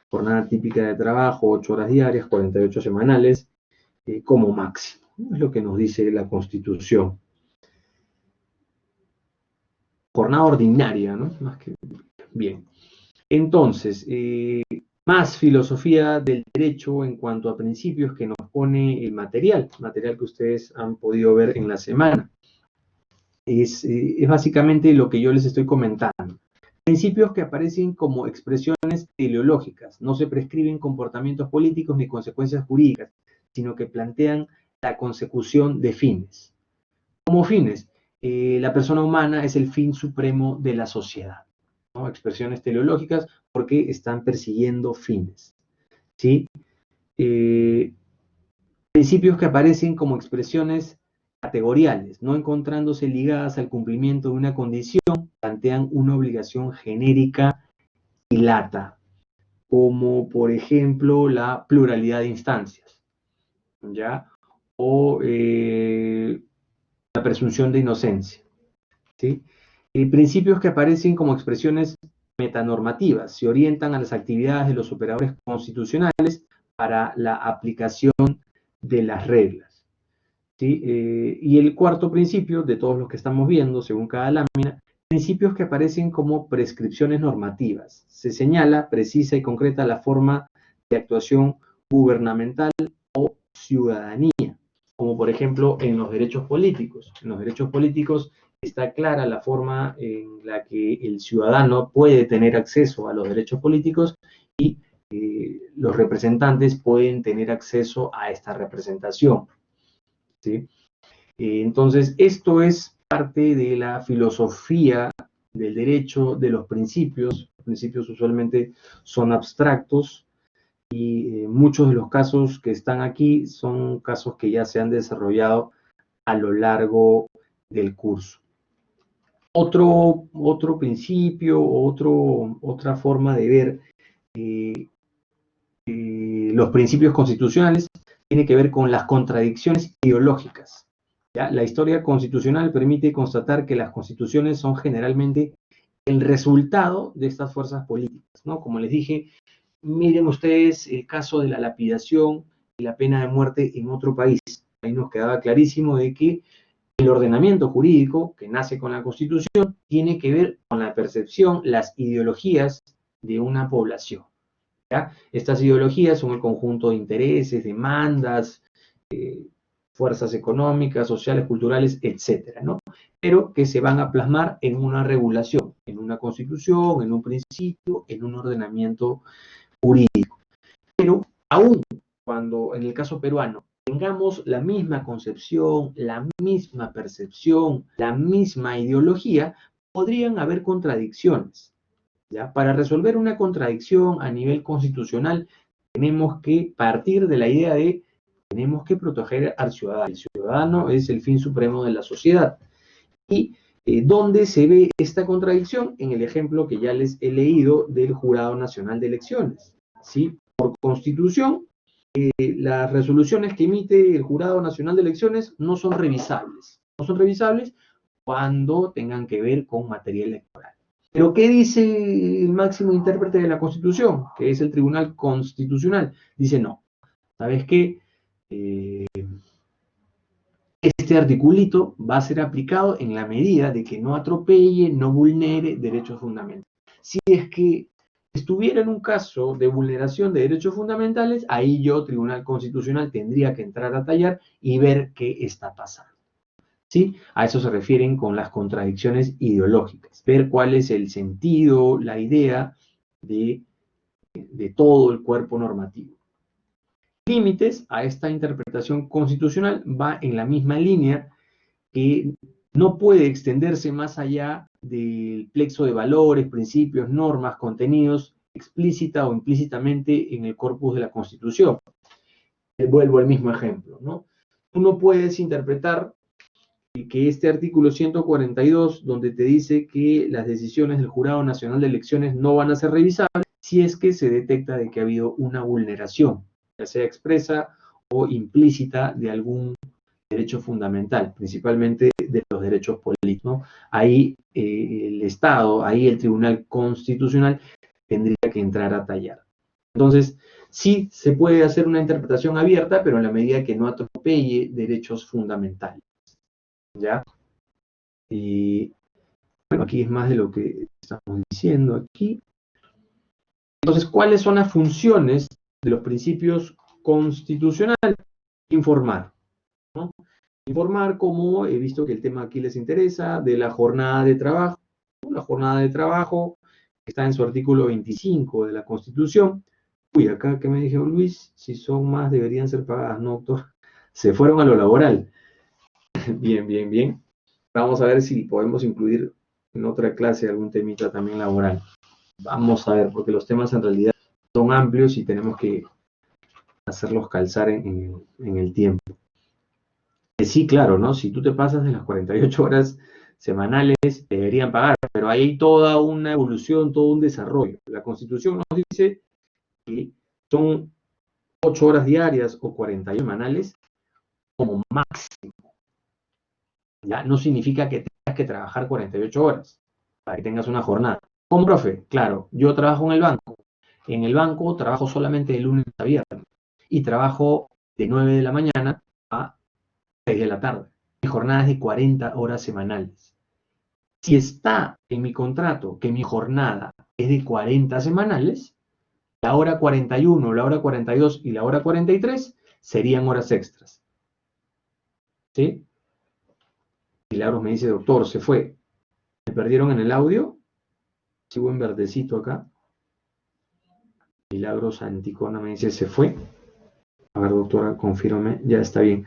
Jornada típica de trabajo, 8 horas diarias, 48 semanales, como máximo. Es lo que nos dice la Constitución. Jornada ordinaria, ¿no? Más que bien. Entonces, más filosofía del derecho en cuanto a principios que nos pone el material que ustedes han podido ver en la semana. Es básicamente lo que yo les estoy comentando. Principios que aparecen como expresiones teleológicas, no se prescriben comportamientos políticos ni consecuencias jurídicas, sino que plantean la consecución de fines. Como fines, la persona humana es el fin supremo de la sociedad, ¿no? Expresiones teleológicas porque están persiguiendo fines, ¿sí? Principios que aparecen como expresiones categoriales, no encontrándose ligadas al cumplimiento de una condición, plantean una obligación genérica y lata, como por ejemplo la pluralidad de instancias, ¿ya? O la presunción de inocencia, ¿sí? Principios que aparecen como expresiones metanormativas, se orientan a las actividades de los operadores constitucionales para la aplicación de las reglas, ¿sí? Y el cuarto principio, de todos los que estamos viendo, según cada lámina, principios que aparecen como prescripciones normativas. Se señala, precisa y concreta la forma de actuación gubernamental o ciudadanía, como por ejemplo en los derechos políticos. En los derechos políticos está clara la forma en la que el ciudadano puede tener acceso a los derechos políticos y los representantes pueden tener acceso a esta representación, ¿sí? Entonces, esto es parte de la filosofía del derecho, de los principios. Los principios usualmente son abstractos y muchos de los casos que están aquí son casos que ya se han desarrollado a lo largo del curso. Otro principio, otra forma de ver los principios constitucionales tiene que ver con las contradicciones ideológicas. ¿Ya? La historia constitucional permite constatar que las constituciones son generalmente el resultado de estas fuerzas políticas, ¿no? Como les dije, miren ustedes el caso de la lapidación y la pena de muerte en otro país. Ahí nos quedaba clarísimo de que el ordenamiento jurídico que nace con la Constitución tiene que ver con la percepción, las ideologías de una población, ¿ya? Estas ideologías son el conjunto de intereses, demandas, fuerzas económicas, sociales, culturales, etcétera, ¿no? Pero que se van a plasmar en una regulación, en una constitución, en un principio, en un ordenamiento jurídico. Pero aún cuando en el caso peruano tengamos la misma concepción, la misma percepción, la misma ideología, podrían haber contradicciones. ¿Ya? Para resolver una contradicción a nivel constitucional, tenemos que partir de la idea de tenemos que proteger al ciudadano. El ciudadano es el fin supremo de la sociedad. Y ¿dónde se ve esta contradicción? En el ejemplo que ya les he leído del Jurado Nacional de Elecciones. ¿Sí? Por constitución, las resoluciones que emite el Jurado Nacional de Elecciones no son revisables. No son revisables cuando tengan que ver con materia electoral. Pero ¿qué dice el máximo intérprete de la Constitución? Que es el Tribunal Constitucional. Dice no. ¿Sabes qué? Este articulito va a ser aplicado en la medida de que no atropelle, no vulnere derechos fundamentales. Si es que estuviera en un caso de vulneración de derechos fundamentales, ahí yo, Tribunal Constitucional, tendría que entrar a tallar y ver qué está pasando. ¿Sí? A eso se refieren con las contradicciones ideológicas, ver cuál es el sentido, la idea de todo el cuerpo normativo. Límites a esta interpretación constitucional va en la misma línea que no puede extenderse más allá del plexo de valores, principios, normas, contenidos, explícita o implícitamente en el corpus de la Constitución. Vuelvo al mismo ejemplo, ¿no? Tú no puedes interpretar que este artículo 142, donde te dice que las decisiones del Jurado Nacional de Elecciones no van a ser revisables si es que se detecta de que ha habido una vulneración, ya sea expresa o implícita de algún derecho fundamental, principalmente de los derechos políticos, ¿no? Ahí el Estado, ahí el Tribunal Constitucional tendría que entrar a tallar. Entonces, sí se puede hacer una interpretación abierta, pero en la medida que no atropelle derechos fundamentales. ¿Ya? Y bueno, aquí es más de lo que estamos diciendo aquí. Entonces, ¿cuáles son las funciones de los principios constitucionales? Informar, ¿no? Informar, como he visto que el tema aquí les interesa, de la jornada de trabajo. La jornada de trabajo está en su artículo 25 de la Constitución. Uy, acá que me dijo Luis, si son más deberían ser pagadas, no, doctor. Se fueron a lo laboral. Bien, bien, bien. Vamos a ver si podemos incluir en otra clase algún temita también laboral. Vamos a ver, porque los temas en realidad son amplios y tenemos que hacerlos calzar en el tiempo. Sí, claro, ¿no? Si tú te pasas de las 48 horas semanales, te deberían pagar, pero hay toda una evolución, todo un desarrollo. La Constitución nos dice que son 8 horas diarias o 41 semanales como máximo. Ya no significa que tengas que trabajar 48 horas para que tengas una jornada. Como profe, claro, yo trabajo en el banco. En el banco trabajo solamente de lunes a viernes y trabajo de 9 de la mañana a 6 de la tarde. Mi jornada es de 40 horas semanales. Si está en mi contrato que mi jornada es de 40 semanales, la hora 41, la hora 42 y la hora 43 serían horas extras. ¿Sí? Milagros me dice, doctor, se fue. ¿Me perdieron en el audio? Sigo en verdecito acá. Milagros Anticona me dice, se fue. A ver, doctora, confírmame. Ya está bien.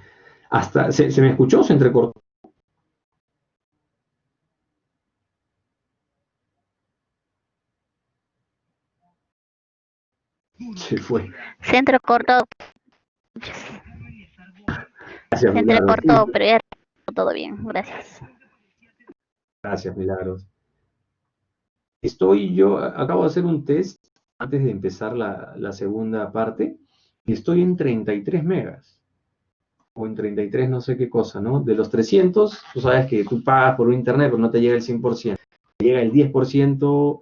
Hasta, ¿se me escuchó o se entrecortó? Se fue. Se entrecortó. Gracias, Se Milagros. entrecortó, pero ya todo bien. Gracias. Gracias, Milagros. Acabo de hacer un test antes de empezar la segunda parte y estoy en 33 megas. O en 33 no sé qué cosa, ¿no? De los 300, tú sabes que tú pagas por un internet, pero no te llega el 100%. Te llega el 10%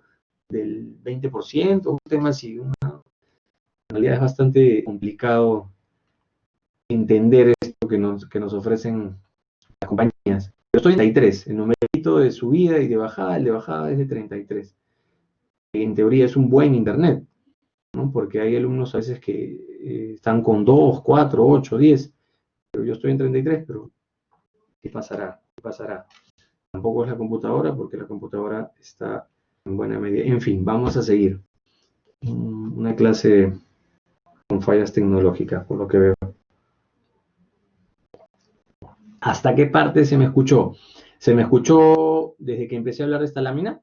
del 20%, un tema así. En realidad es bastante complicado entender esto que nos ofrecen las compañías. Pero estoy en 33, el numerito de subida y de bajada, el de bajada es de 33. En teoría es un buen internet, ¿no? Porque hay alumnos a veces que están con 2, 4, 8, 10, pero yo estoy en 33, pero ¿qué pasará? ¿Qué pasará? Tampoco es la computadora, porque la computadora está en buena medida. En fin, vamos a seguir. Una clase con fallas tecnológicas, por lo que veo. ¿Hasta qué parte se me escuchó? ¿Se me escuchó desde que empecé a hablar de esta lámina?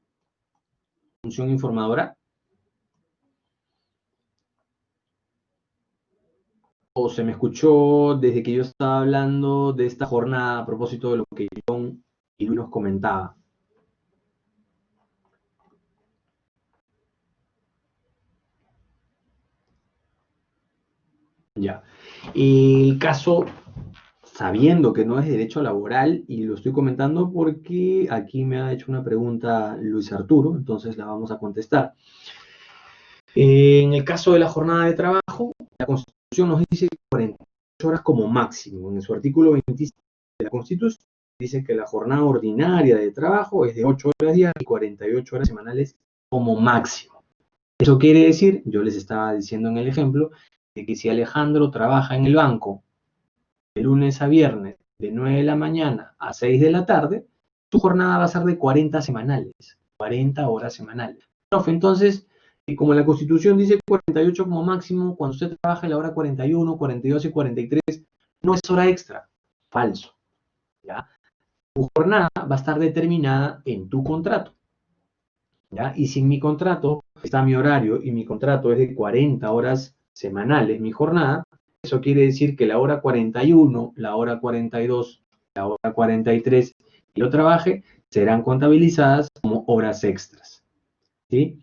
Función informadora. ¿O se me escuchó desde que yo estaba hablando de esta jornada a propósito de lo que John y Luis nos comentaba? Ya. El caso, sabiendo que no es derecho laboral, y lo estoy comentando porque aquí me ha hecho una pregunta Luis Arturo, entonces la vamos a contestar. En el caso de la jornada de trabajo, la Constitución nos dice 48 horas como máximo. En su artículo 27 de la Constitución dice que la jornada ordinaria de trabajo es de 8 horas diarias y 48 horas semanales como máximo. Eso quiere decir, yo les estaba diciendo en el ejemplo, de que si Alejandro trabaja en el banco de lunes a viernes, de 9 de la mañana a 6 de la tarde, su jornada va a ser de 40 semanales, 40 horas semanales. Profe, entonces, como la Constitución dice 48 como máximo, cuando usted trabaja la hora 41, 42 y 43, no es hora extra. Falso. ¿Ya? Tu jornada va a estar determinada en tu contrato. ¿Ya? Y si en mi contrato está mi horario y mi contrato es de 40 horas semanales, mi jornada, eso quiere decir que la hora 41, la hora 42, la hora 43 que yo trabaje serán contabilizadas como horas extras. ¿Sí?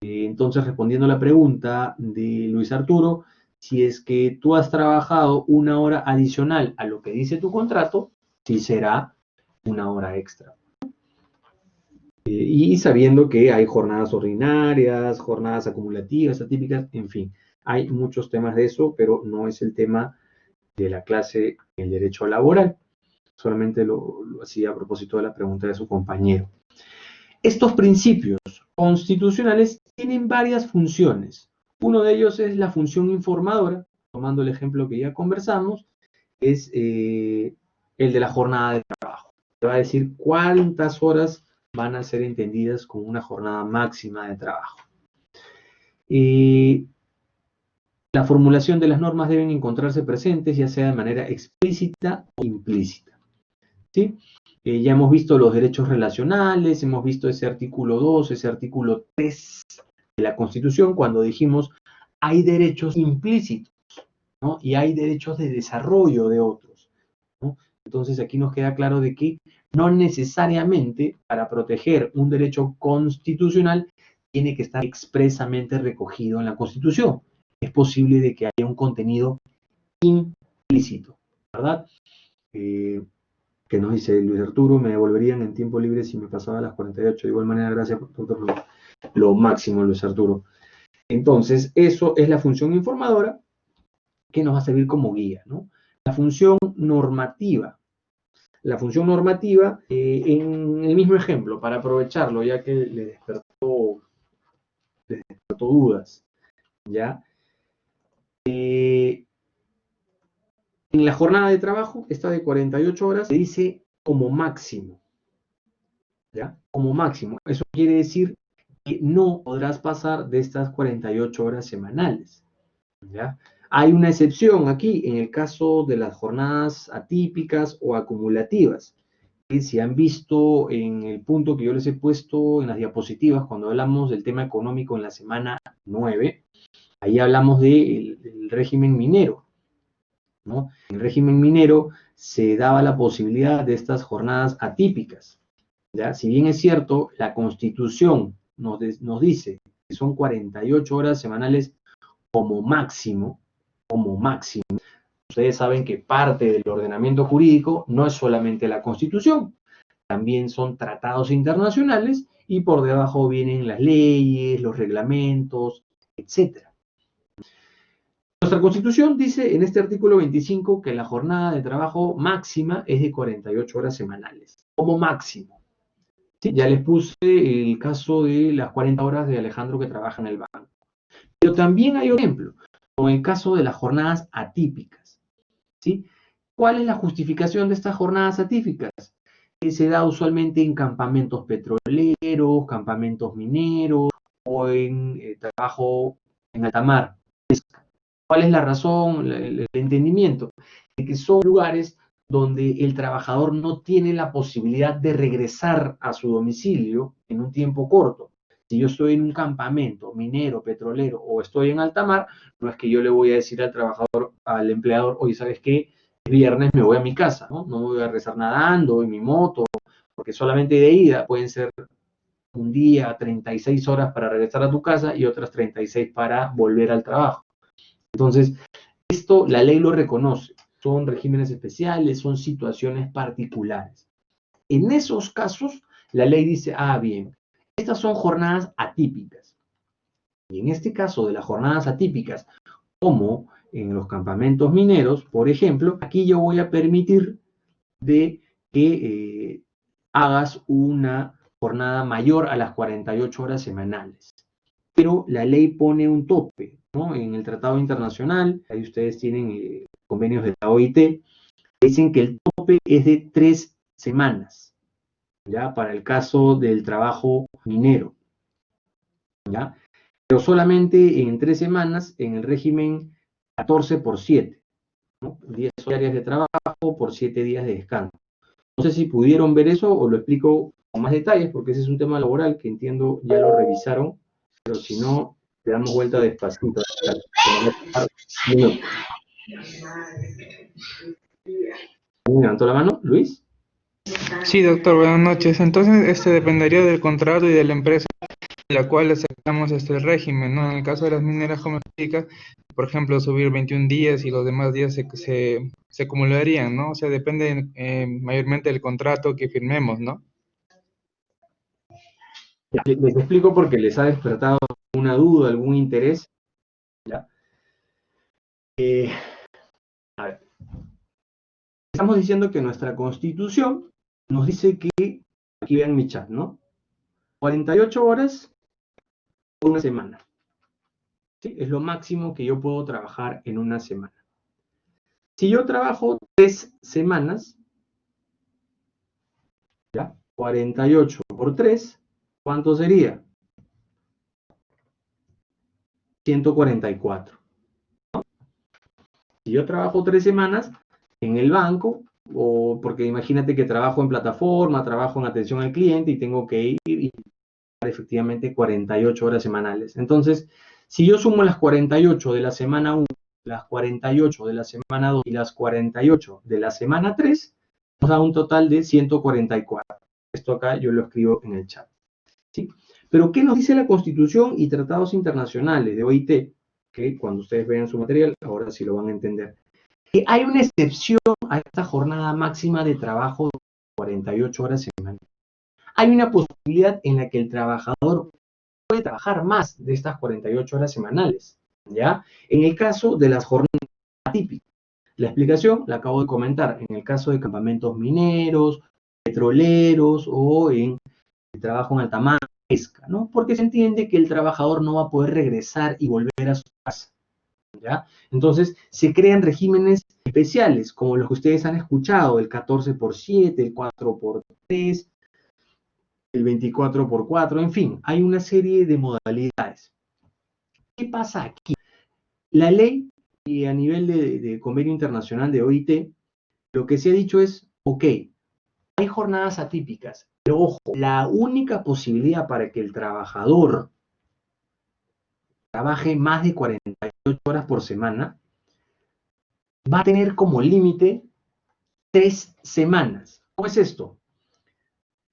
Entonces, respondiendo a la pregunta de Luis Arturo, si es que tú has trabajado una hora adicional a lo que dice tu contrato, sí será una hora extra. Y sabiendo que hay jornadas ordinarias, jornadas acumulativas, atípicas, en fin, hay muchos temas de eso, pero no es el tema de la clase el derecho laboral. Solamente lo hacía a propósito de la pregunta de su compañero. Estos principios constitucionales tienen varias funciones. Uno de ellos es la función informadora, tomando el ejemplo que ya conversamos, es el de la jornada de trabajo. Te va a decir cuántas horas van a ser entendidas como una jornada máxima de trabajo. La formulación de las normas deben encontrarse presentes, ya sea de manera explícita o implícita. ¿Sí? Ya hemos visto los derechos relacionales, hemos visto ese artículo 2, ese artículo 3 de la Constitución, cuando dijimos hay derechos implícitos, ¿no? Y hay derechos de desarrollo de otros, ¿no? Entonces aquí nos queda claro de que no necesariamente para proteger un derecho constitucional tiene que estar expresamente recogido en la Constitución. Es posible de que haya un contenido implícito, ¿verdad? Que nos dice Luis Arturo, me devolverían en tiempo libre si me pasaba a las 48. De igual manera, gracias por todo lo máximo, Luis Arturo. Entonces, eso es la función informadora que nos va a servir como guía, ¿no? La función normativa. La función normativa, en el mismo ejemplo, para aprovecharlo, ya que le despertó dudas, ¿ya? En la jornada de trabajo, esta de 48 horas, se dice como máximo, ¿ya? Como máximo. Eso quiere decir que no podrás pasar de estas 48 horas semanales, ¿ya? Hay una excepción aquí en el caso de las jornadas atípicas o acumulativas. Si han visto en el punto que yo les he puesto en las diapositivas cuando hablamos del tema económico en la semana 9, ahí hablamos del régimen minero, ¿no? En el régimen minero se daba la posibilidad de estas jornadas atípicas, ¿ya? Si bien es cierto, la Constitución nos dice que son 48 horas semanales como máximo, ustedes saben que parte del ordenamiento jurídico no es solamente la Constitución, también son tratados internacionales y por debajo vienen las leyes, los reglamentos, etcétera. Nuestra Constitución dice en este artículo 25 que la jornada de trabajo máxima es de 48 horas semanales, como máximo. Sí, ya les puse el caso de las 40 horas de Alejandro que trabaja en el banco. Pero también hay otro ejemplo, como el caso de las jornadas atípicas. ¿Sí? ¿Cuál es la justificación de estas jornadas atípicas? Que se da usualmente en campamentos petroleros, campamentos mineros o en trabajo en alta mar. ¿Cuál es la razón, el entendimiento? De que son lugares donde el trabajador no tiene la posibilidad de regresar a su domicilio en un tiempo corto. Si yo estoy en un campamento minero, petrolero o estoy en alta mar, no es que yo le voy a decir al trabajador, al empleador, oye, ¿sabes qué? El viernes me voy a mi casa, ¿no? No me voy a regresar nadando en mi moto, porque solamente de ida pueden ser un día, 36 horas para regresar a tu casa y otras 36 para volver al trabajo. Entonces, esto la ley lo reconoce. Son regímenes especiales, son situaciones particulares. En esos casos, la ley dice, bien, estas son jornadas atípicas. Y en este caso de las jornadas atípicas, como en los campamentos mineros, por ejemplo, aquí yo voy a permitir de que hagas una jornada mayor a las 48 horas semanales. Pero la ley pone un tope, ¿no? En el Tratado Internacional, ahí ustedes tienen convenios de la OIT, dicen que el tope es de 3 semanas, ¿ya? Para el caso del trabajo minero, ¿ya? Pero solamente en 3 semanas en el régimen 14 por 7, ¿no? 10 horas de trabajo por 7 días de descanso. No sé si pudieron ver eso o lo explico con más detalles, porque ese es un tema laboral que entiendo ya lo revisaron, pero si no, le damos vuelta despacito. ¿Me levantó la mano, Luis? Sí, doctor, buenas noches. Entonces, dependería del contrato y de la empresa en la cual aceptamos el régimen, ¿no? En el caso de las mineras, como explica, por ejemplo, subir 21 días y los demás días se acumularían, ¿no? O sea, depende mayormente del contrato que firmemos, ¿no? Ya, les explico porque les ha despertado una duda, algún interés. ¿Ya? A ver. Estamos diciendo que nuestra Constitución nos dice que, aquí vean mi chat, ¿no? 48 horas por una semana. ¿Sí? Es lo máximo que yo puedo trabajar en una semana. Si yo trabajo 3 semanas, ¿ya? 48 por 3, ¿cuánto sería? 144. Si yo trabajo 3 semanas en el banco, o porque imagínate que trabajo en plataforma, trabajo en atención al cliente y tengo que ir y efectivamente 48 horas semanales. Entonces, si yo sumo las 48 de la semana 1, las 48 de la semana 2 y las 48 de la semana 3, nos da un total de 144. Esto acá yo lo escribo en el chat. ¿Sí? Pero, ¿qué nos dice la Constitución y tratados internacionales de OIT? Que cuando ustedes vean su material, ahora sí lo van a entender. Que hay una excepción a esta jornada máxima de trabajo de 48 horas semanales. Hay una posibilidad en la que el trabajador puede trabajar más de estas 48 horas semanales, ¿ya? En el caso de las jornadas atípicas. La explicación la acabo de comentar. En el caso de campamentos mineros, petroleros o en el trabajo en alta mar, pesca, ¿no? Porque se entiende que el trabajador no va a poder regresar y volver a su casa, ¿ya? Entonces, se crean regímenes especiales, como los que ustedes han escuchado, el 14 por 7, el 4 por 3, el 24 por 4, en fin, hay una serie de modalidades. ¿Qué pasa aquí? La ley y a nivel de convenio internacional de OIT, lo que se ha dicho es, ok, hay jornadas atípicas, pero ojo, la única posibilidad para que el trabajador trabaje más de 48 horas por semana va a tener como límite 3 semanas. ¿Cómo es esto?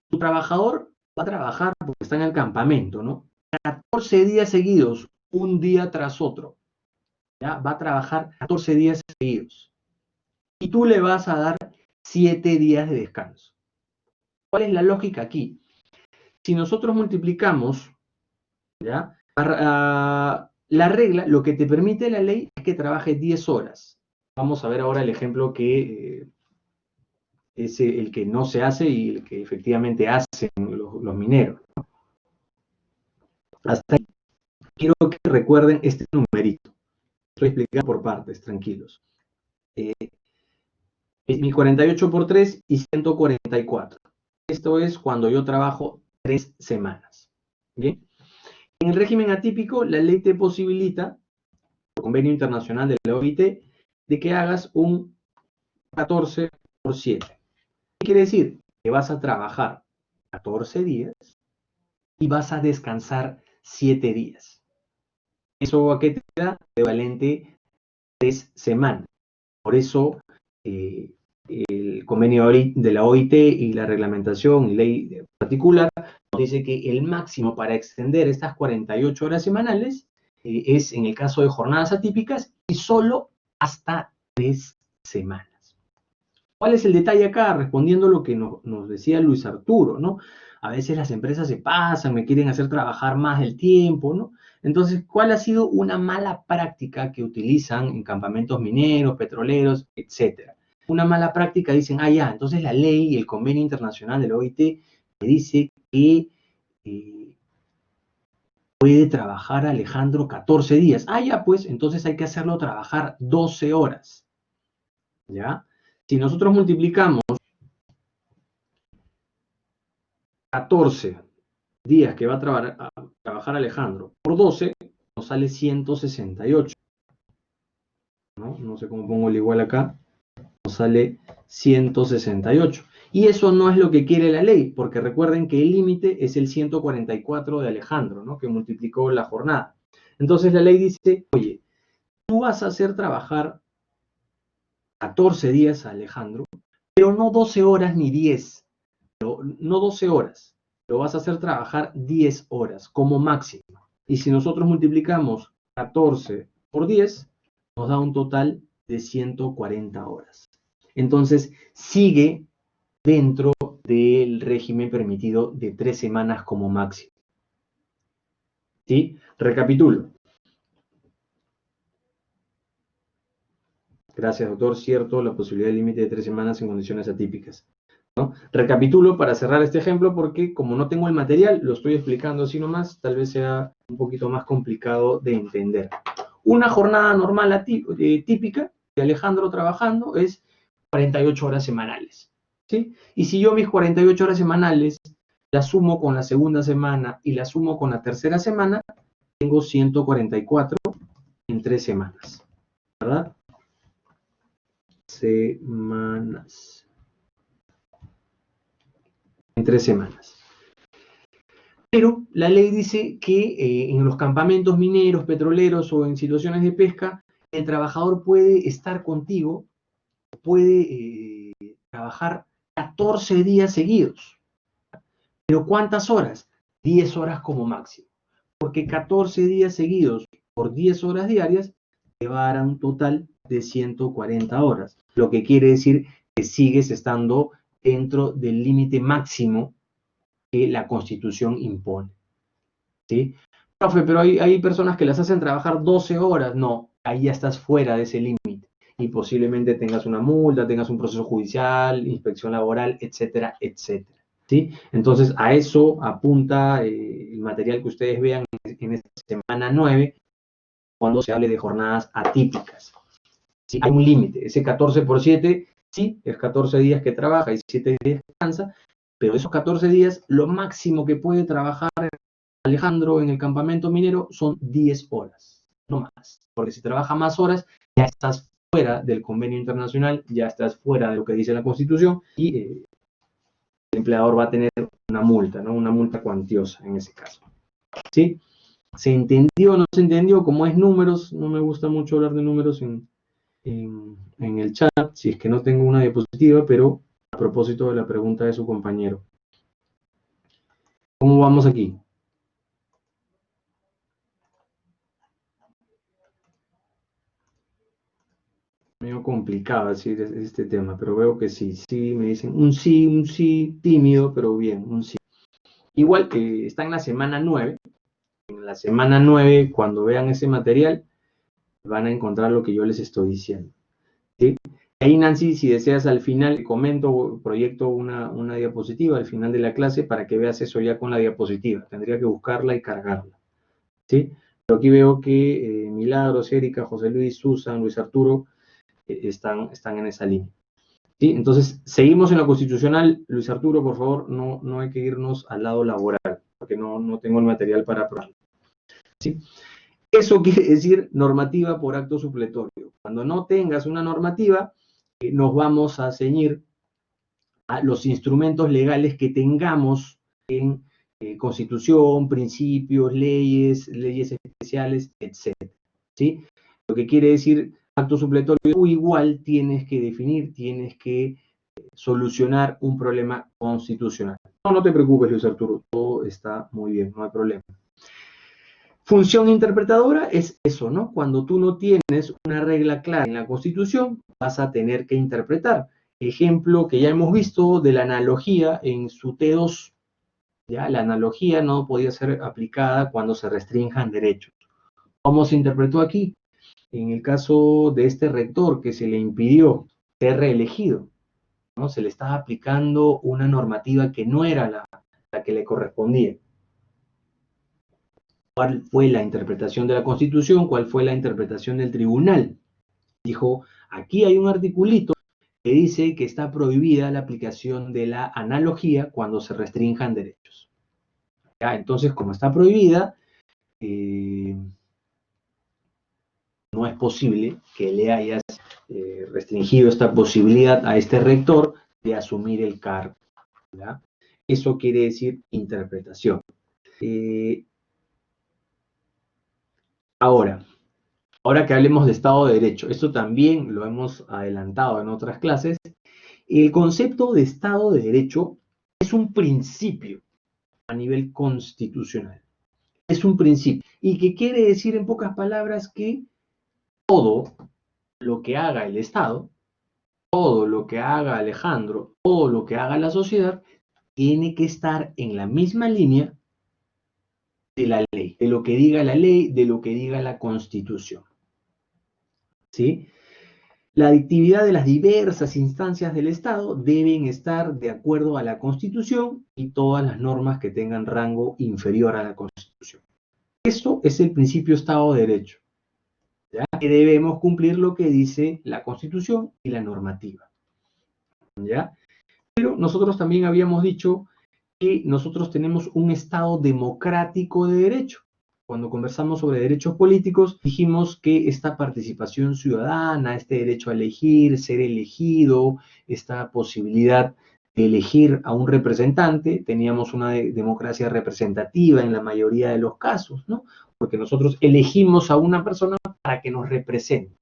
Tu trabajador va a trabajar porque está en el campamento, ¿no? 14 días seguidos, un día tras otro. ¿Ya? Va a trabajar 14 días seguidos. Y tú le vas a dar 7 días de descanso. ¿Cuál es la lógica aquí? Si nosotros multiplicamos, ¿ya? La regla, lo que te permite la ley es que trabajes 10 horas. Vamos a ver ahora el ejemplo que es el que no se hace y el que efectivamente hacen los mineros. Hasta ahí. Quiero que recuerden este numerito. Estoy explicando por partes, tranquilos. Es 1048 por 3 y 144. Esto es cuando yo trabajo 3 semanas. ¿Bien? En el régimen atípico, la ley te posibilita, por convenio internacional de la OIT, de que hagas un 14 por 7. ¿Qué quiere decir? Que vas a trabajar 14 días y vas a descansar 7 días. ¿Eso a qué te da? Equivalente 3 semanas. Por eso el convenio de la OIT y la reglamentación y ley particular nos dice que el máximo para extender estas 48 horas semanales es en el caso de jornadas atípicas y solo hasta 3 semanas. ¿Cuál es el detalle acá? Respondiendo a lo que nos decía Luis Arturo, ¿no? A veces las empresas se pasan, me quieren hacer trabajar más del tiempo, ¿no? Entonces, ¿cuál ha sido una mala práctica que utilizan en campamentos mineros, petroleros, etcétera? Una mala práctica, dicen, ya, entonces la ley y el convenio internacional de la OIT me dice que puede trabajar Alejandro 14 días. Ya, pues, entonces hay que hacerlo trabajar 12 horas, ¿ya? Si nosotros multiplicamos 14 días que va a trabajar Alejandro por 12, nos sale 168. No sé cómo pongo el igual acá. Nos sale 168. Y eso no es lo que quiere la ley, porque recuerden que el límite es el 144 de Alejandro, ¿no? Que multiplicó la jornada. Entonces la ley dice, oye, tú vas a hacer trabajar 14 días a Alejandro, pero no 12 horas ni 10. No 12 horas. Lo vas a hacer trabajar 10 horas como máximo. Y si nosotros multiplicamos 14 por 10, nos da un total de 140 horas. Entonces, sigue dentro del régimen permitido de 3 semanas como máximo. ¿Sí? Recapitulo. Gracias, doctor. Cierto, la posibilidad de límite de 3 semanas en condiciones atípicas, ¿no? Recapitulo para cerrar este ejemplo porque como no tengo el material, lo estoy explicando así nomás, tal vez sea un poquito más complicado de entender. Una jornada normal típica de Alejandro trabajando es 48 horas semanales, ¿sí? Y si yo mis 48 horas semanales las sumo con la segunda semana y las sumo con la tercera semana, tengo 144 en 3 semanas, ¿verdad? Semanas. En 3 semanas. Pero la ley dice que en los campamentos mineros, petroleros o en situaciones de pesca, el trabajador puede estar contigo, puede trabajar 14 días seguidos. ¿Pero cuántas horas? 10 horas como máximo. Porque 14 días seguidos por 10 horas diarias te va a dar un total de 140 horas. Lo que quiere decir que sigues estando dentro del límite máximo que la Constitución impone, ¿sí? Profe, pero hay personas que las hacen trabajar 12 horas. No, ahí ya estás fuera de ese límite. Y posiblemente tengas una multa, tengas un proceso judicial, inspección laboral, etcétera, etcétera, ¿sí? Entonces, a eso apunta el material que ustedes vean en esta semana 9, cuando se hable de jornadas atípicas. ¿Sí? Hay un límite. Ese 14 por 7, sí, es 14 días que trabaja y 7 días que descansa, pero esos 14 días, lo máximo que puede trabajar Alejandro en el campamento minero son 10 horas, no más. Porque si trabaja más horas, ya estás fuera del convenio internacional, ya estás fuera de lo que dice la Constitución y el empleador va a tener una multa, ¿no? Una multa cuantiosa en ese caso. ¿Sí? ¿Se entendió o no se entendió? Como es números, no me gusta mucho hablar de números en el chat, si es que no tengo una diapositiva, pero a propósito de la pregunta de su compañero. ¿Cómo vamos aquí? Medio complicado decir este tema, pero veo que sí, me dicen un sí tímido, pero bien, un sí. Igual que está en la semana 9, en la semana 9, cuando vean ese material, van a encontrar lo que yo les estoy diciendo, ¿sí? Ahí, Nancy, si deseas al final, comento, proyecto una diapositiva al final de la clase para que veas eso ya con la diapositiva. Tendría que buscarla y cargarla, ¿sí? Pero aquí veo que Milagros, Erika, José Luis, Susan, Luis Arturo están en esa línea, ¿sí? Entonces, seguimos en la constitucional. Luis Arturo, por favor, no hay que irnos al lado laboral, porque no tengo el material para probarlo, ¿sí? Eso quiere decir normativa por acto supletorio. Cuando no tengas una normativa, nos vamos a ceñir a los instrumentos legales que tengamos en constitución, principios, leyes especiales, etcétera, ¿sí? Lo que quiere decir acto supletorio, tú igual tienes que definir, tienes que solucionar un problema constitucional. No te preocupes, Luis Arturo, todo está muy bien, no hay problema. Función interpretadora es eso, ¿no? Cuando tú no tienes una regla clara en la Constitución, vas a tener que interpretar. Ejemplo que ya hemos visto de la analogía en su T2. ¿Ya? La analogía no podía ser aplicada cuando se restrinjan derechos. ¿Cómo se interpretó aquí? En el caso de este rector que se le impidió ser reelegido, ¿no? Se le estaba aplicando una normativa que no era la que le correspondía. ¿Cuál fue la interpretación de la Constitución? ¿Cuál fue la interpretación del tribunal? Dijo, aquí hay un articulito que dice que está prohibida la aplicación de la analogía cuando se restrinjan derechos. ¿Ya? Entonces, como está prohibida, no es posible que le hayas restringido esta posibilidad a este rector de asumir el cargo, ¿ya? Eso quiere decir interpretación. Ahora que hablemos de Estado de Derecho, esto también lo hemos adelantado en otras clases, el concepto de Estado de Derecho es un principio a nivel constitucional. Es un principio. ¿Y qué quiere decir en pocas palabras? Que todo lo que haga el Estado, todo lo que haga Alejandro, todo lo que haga la sociedad, tiene que estar en la misma línea de la ley, de lo que diga la ley, de lo que diga la Constitución. ¿Sí? La actividad de las diversas instancias del Estado deben estar de acuerdo a la Constitución y todas las normas que tengan rango inferior a la Constitución. Esto es el principio Estado de Derecho, ¿ya? Que debemos cumplir lo que dice la Constitución y la normativa, ¿ya? Pero nosotros también habíamos dicho que nosotros tenemos un Estado democrático de derecho. Cuando conversamos sobre derechos políticos, dijimos que esta participación ciudadana, este derecho a elegir, ser elegido, esta posibilidad de elegir a un representante, teníamos una democracia representativa en la mayoría de los casos, ¿no? Porque nosotros elegimos a una persona para que nos represente,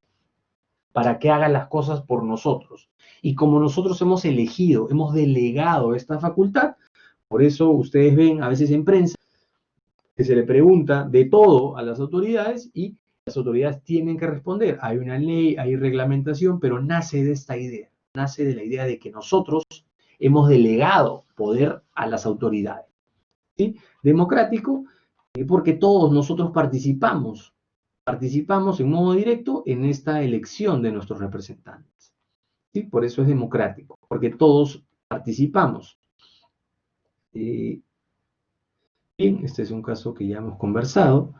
para que haga las cosas por nosotros. Y como nosotros hemos elegido, hemos delegado esta facultad, por eso ustedes ven a veces en prensa que se le pregunta de todo a las autoridades y las autoridades tienen que responder. Hay una ley, hay reglamentación, pero nace de esta idea, nace de la idea de que nosotros hemos delegado poder a las autoridades, ¿sí? Democrático, porque todos nosotros participamos en modo directo en esta elección de nuestros representantes, ¿sí? Por eso es democrático, porque todos participamos. Bien, este es un caso que ya hemos conversado.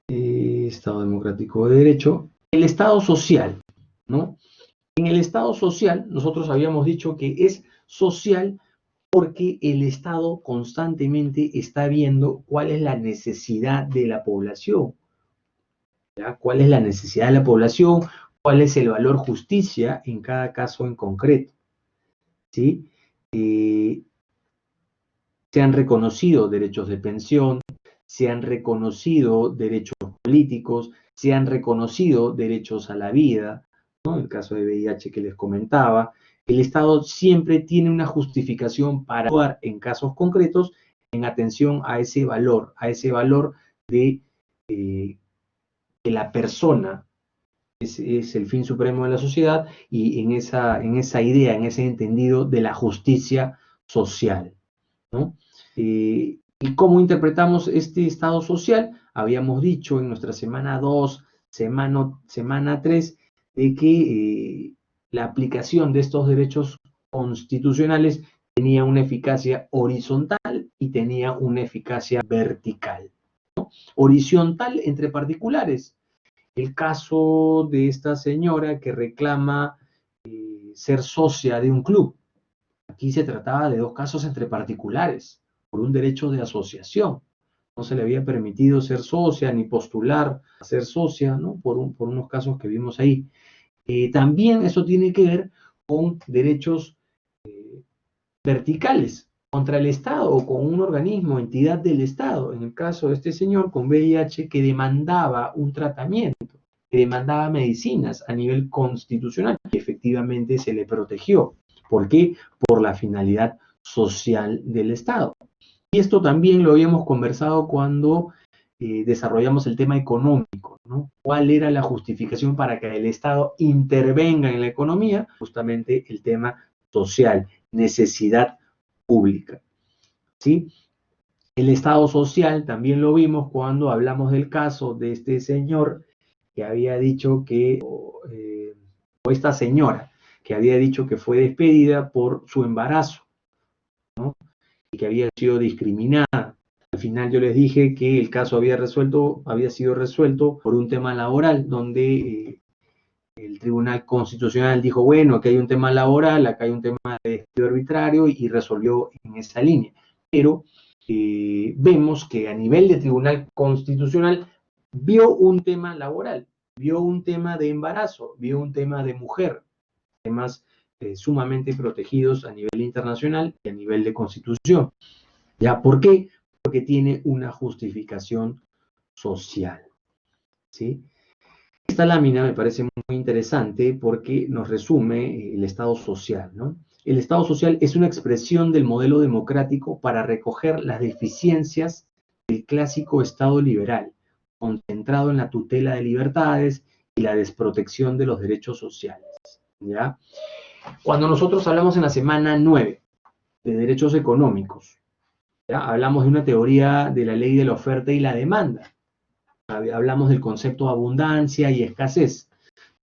Estado democrático de derecho. El Estado social, ¿no? En el Estado social, nosotros habíamos dicho que es social porque el Estado constantemente está viendo cuál es la necesidad de la población, ¿ya? ¿Cuál es la necesidad de la población? ¿Cuál es el valor justicia en cada caso en concreto? ¿Sí? Se han reconocido derechos de pensión, se han reconocido derechos políticos, se han reconocido derechos a la vida, ¿no? El caso de VIH que les comentaba. El Estado siempre tiene una justificación para actuar en casos concretos en atención a ese valor de que la persona es el fin supremo de la sociedad y en esa idea, en ese entendido de la justicia social, ¿no? ¿Y cómo interpretamos este Estado social? Habíamos dicho en nuestra semana 2, semana 3, de que la aplicación de estos derechos constitucionales tenía una eficacia horizontal y tenía una eficacia vertical, ¿no? Horizontal entre particulares. El caso de esta señora que reclama ser socia de un club. Aquí se trataba de dos casos entre particulares, por un derecho de asociación. No se le había permitido ser socia ni postular a ser socia, ¿no? Por unos casos que vimos ahí. También eso tiene que ver con derechos verticales contra el Estado o con un organismo, entidad del Estado, en el caso de este señor con VIH que demandaba un tratamiento, que demandaba medicinas a nivel constitucional y efectivamente se le protegió. ¿Por qué? Por la finalidad social del Estado. Y esto también lo habíamos conversado cuando desarrollamos el tema económico, ¿no? ¿Cuál era la justificación para que el Estado intervenga en la economía? Justamente el tema social, necesidad pública, ¿sí? El Estado social también lo vimos cuando hablamos del caso de este señor que había dicho que, o esta señora, que había dicho que fue despedida por su embarazo, ¿no? Y que había sido discriminada. Al final yo les dije que el caso había sido resuelto por un tema laboral, donde el Tribunal Constitucional dijo, bueno, aquí hay un tema laboral, acá hay un tema de despido arbitrario y resolvió en esa línea. Pero vemos que a nivel de Tribunal Constitucional vio un tema laboral, vio un tema de embarazo, vio un tema de mujer, temas sumamente protegidos a nivel internacional y a nivel de Constitución. ¿Ya? ¿Por qué? Porque tiene una justificación social, ¿sí? Esta lámina me parece muy interesante porque nos resume el Estado social, ¿no? El Estado social es una expresión del modelo democrático para recoger las deficiencias del clásico Estado liberal, concentrado en la tutela de libertades y la desprotección de los derechos sociales, ¿ya? Cuando nosotros hablamos en la semana 9 de derechos económicos, ¿ya? Hablamos de una teoría de la ley de la oferta y la demanda. Hablamos del concepto de abundancia y escasez.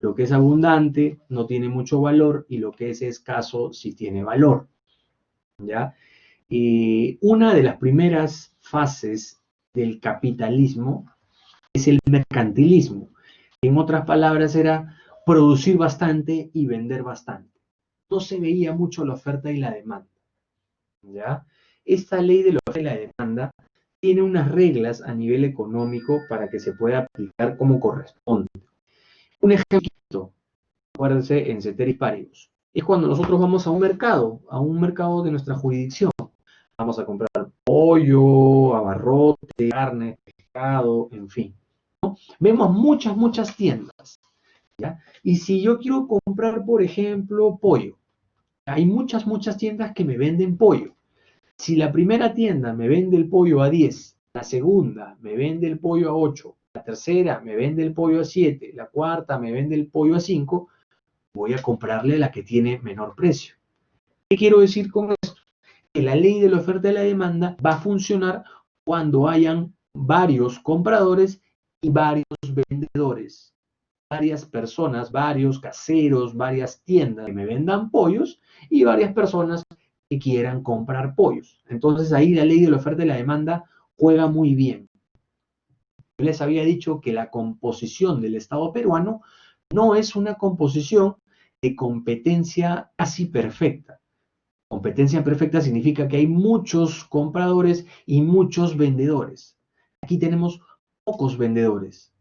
Lo que es abundante no tiene mucho valor y lo que es escaso sí tiene valor, ¿ya? Y una de las primeras fases del capitalismo es el mercantilismo. En otras palabras, era producir bastante y vender bastante. No se veía mucho la oferta y la demanda, ¿ya? Esta ley de la oferta y la demanda tiene unas reglas a nivel económico para que se pueda aplicar como corresponde. Un ejemplo, acuérdense, en ceteris paribus, es cuando nosotros vamos a un mercado de nuestra jurisdicción. Vamos a comprar pollo, abarrote, carne, pescado, en fin, ¿no? Vemos muchas tiendas, ¿ya? Y si yo quiero comprar, por ejemplo, pollo, hay muchas tiendas que me venden pollo. Si la primera tienda me vende el pollo a 10, la segunda me vende el pollo a 8, la tercera me vende el pollo a 7, la cuarta me vende el pollo a 5, voy a comprarle la que tiene menor precio. ¿Qué quiero decir con esto? Que la ley de la oferta y la demanda va a funcionar cuando hayan varios compradores y varios vendedores. Varias personas, varios caseros, varias tiendas que me vendan pollos y varias personas que quieran comprar pollos. Entonces ahí la ley de la oferta y la demanda juega muy bien. Yo les había dicho que la composición del Estado peruano no es una composición de competencia casi perfecta. Competencia perfecta significa que hay muchos compradores y muchos vendedores. Aquí tenemos pocos vendedores,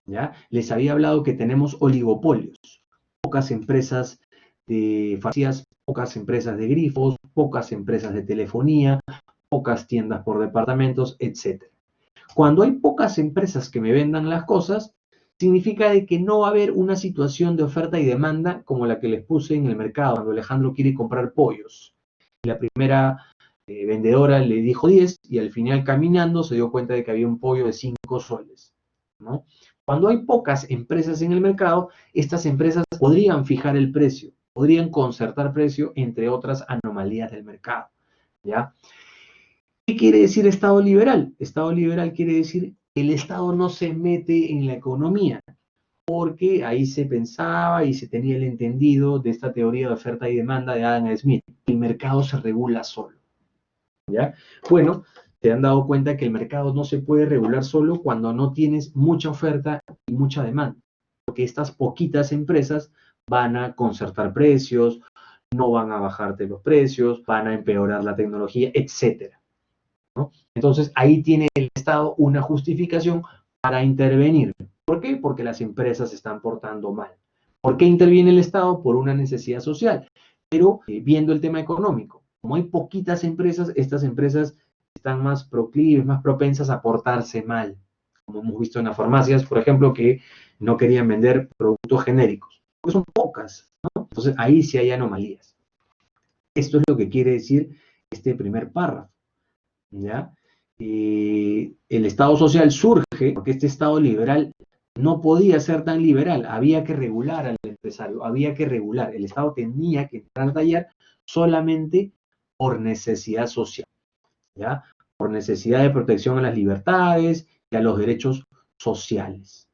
¿ya? Les había hablado que tenemos oligopolios, pocas empresas de farmacias, pocas empresas de grifos, pocas empresas de telefonía, pocas tiendas por departamentos, etc. Cuando hay pocas empresas que me vendan las cosas, significa de que no va a haber una situación de oferta y demanda como la que les puse en el mercado, cuando Alejandro quiere comprar pollos. La primera vendedora le dijo 10 y al final caminando se dio cuenta de que había un pollo de 5 soles, ¿no? Cuando hay pocas empresas en el mercado, estas empresas podrían fijar el precio, podrían concertar precio, entre otras anomalías del mercado, ¿ya? ¿Qué quiere decir Estado liberal? Estado liberal quiere decir que el Estado no se mete en la economía, porque ahí se pensaba y se tenía el entendido de esta teoría de oferta y demanda de Adam Smith. El mercado se regula solo, ¿ya? Bueno, se han dado cuenta que el mercado no se puede regular solo cuando no tienes mucha oferta y mucha demanda, porque estas poquitas empresas van a concertar precios, no van a bajarte los precios, van a empeorar la tecnología, etcétera, ¿no? Entonces ahí tiene el Estado una justificación para intervenir. ¿Por qué? Porque las empresas se están portando mal. ¿Por qué interviene el Estado? Por una necesidad social, pero viendo el tema económico. como hay poquitas empresas, estas empresas están más proclives, más propensas a portarse mal, como hemos visto en las farmacias, por ejemplo, que no querían vender productos genéricos, porque son pocas, ¿no? Entonces ahí sí hay anomalías. Esto es lo que quiere decir este primer párrafo, ¿ya? El Estado social surge porque este Estado liberal no podía ser tan liberal, había que regular al empresario, había que regular, el Estado tenía que entrar a tallar solamente por necesidad social, ¿ya? Por necesidad de protección a las libertades y a los derechos sociales,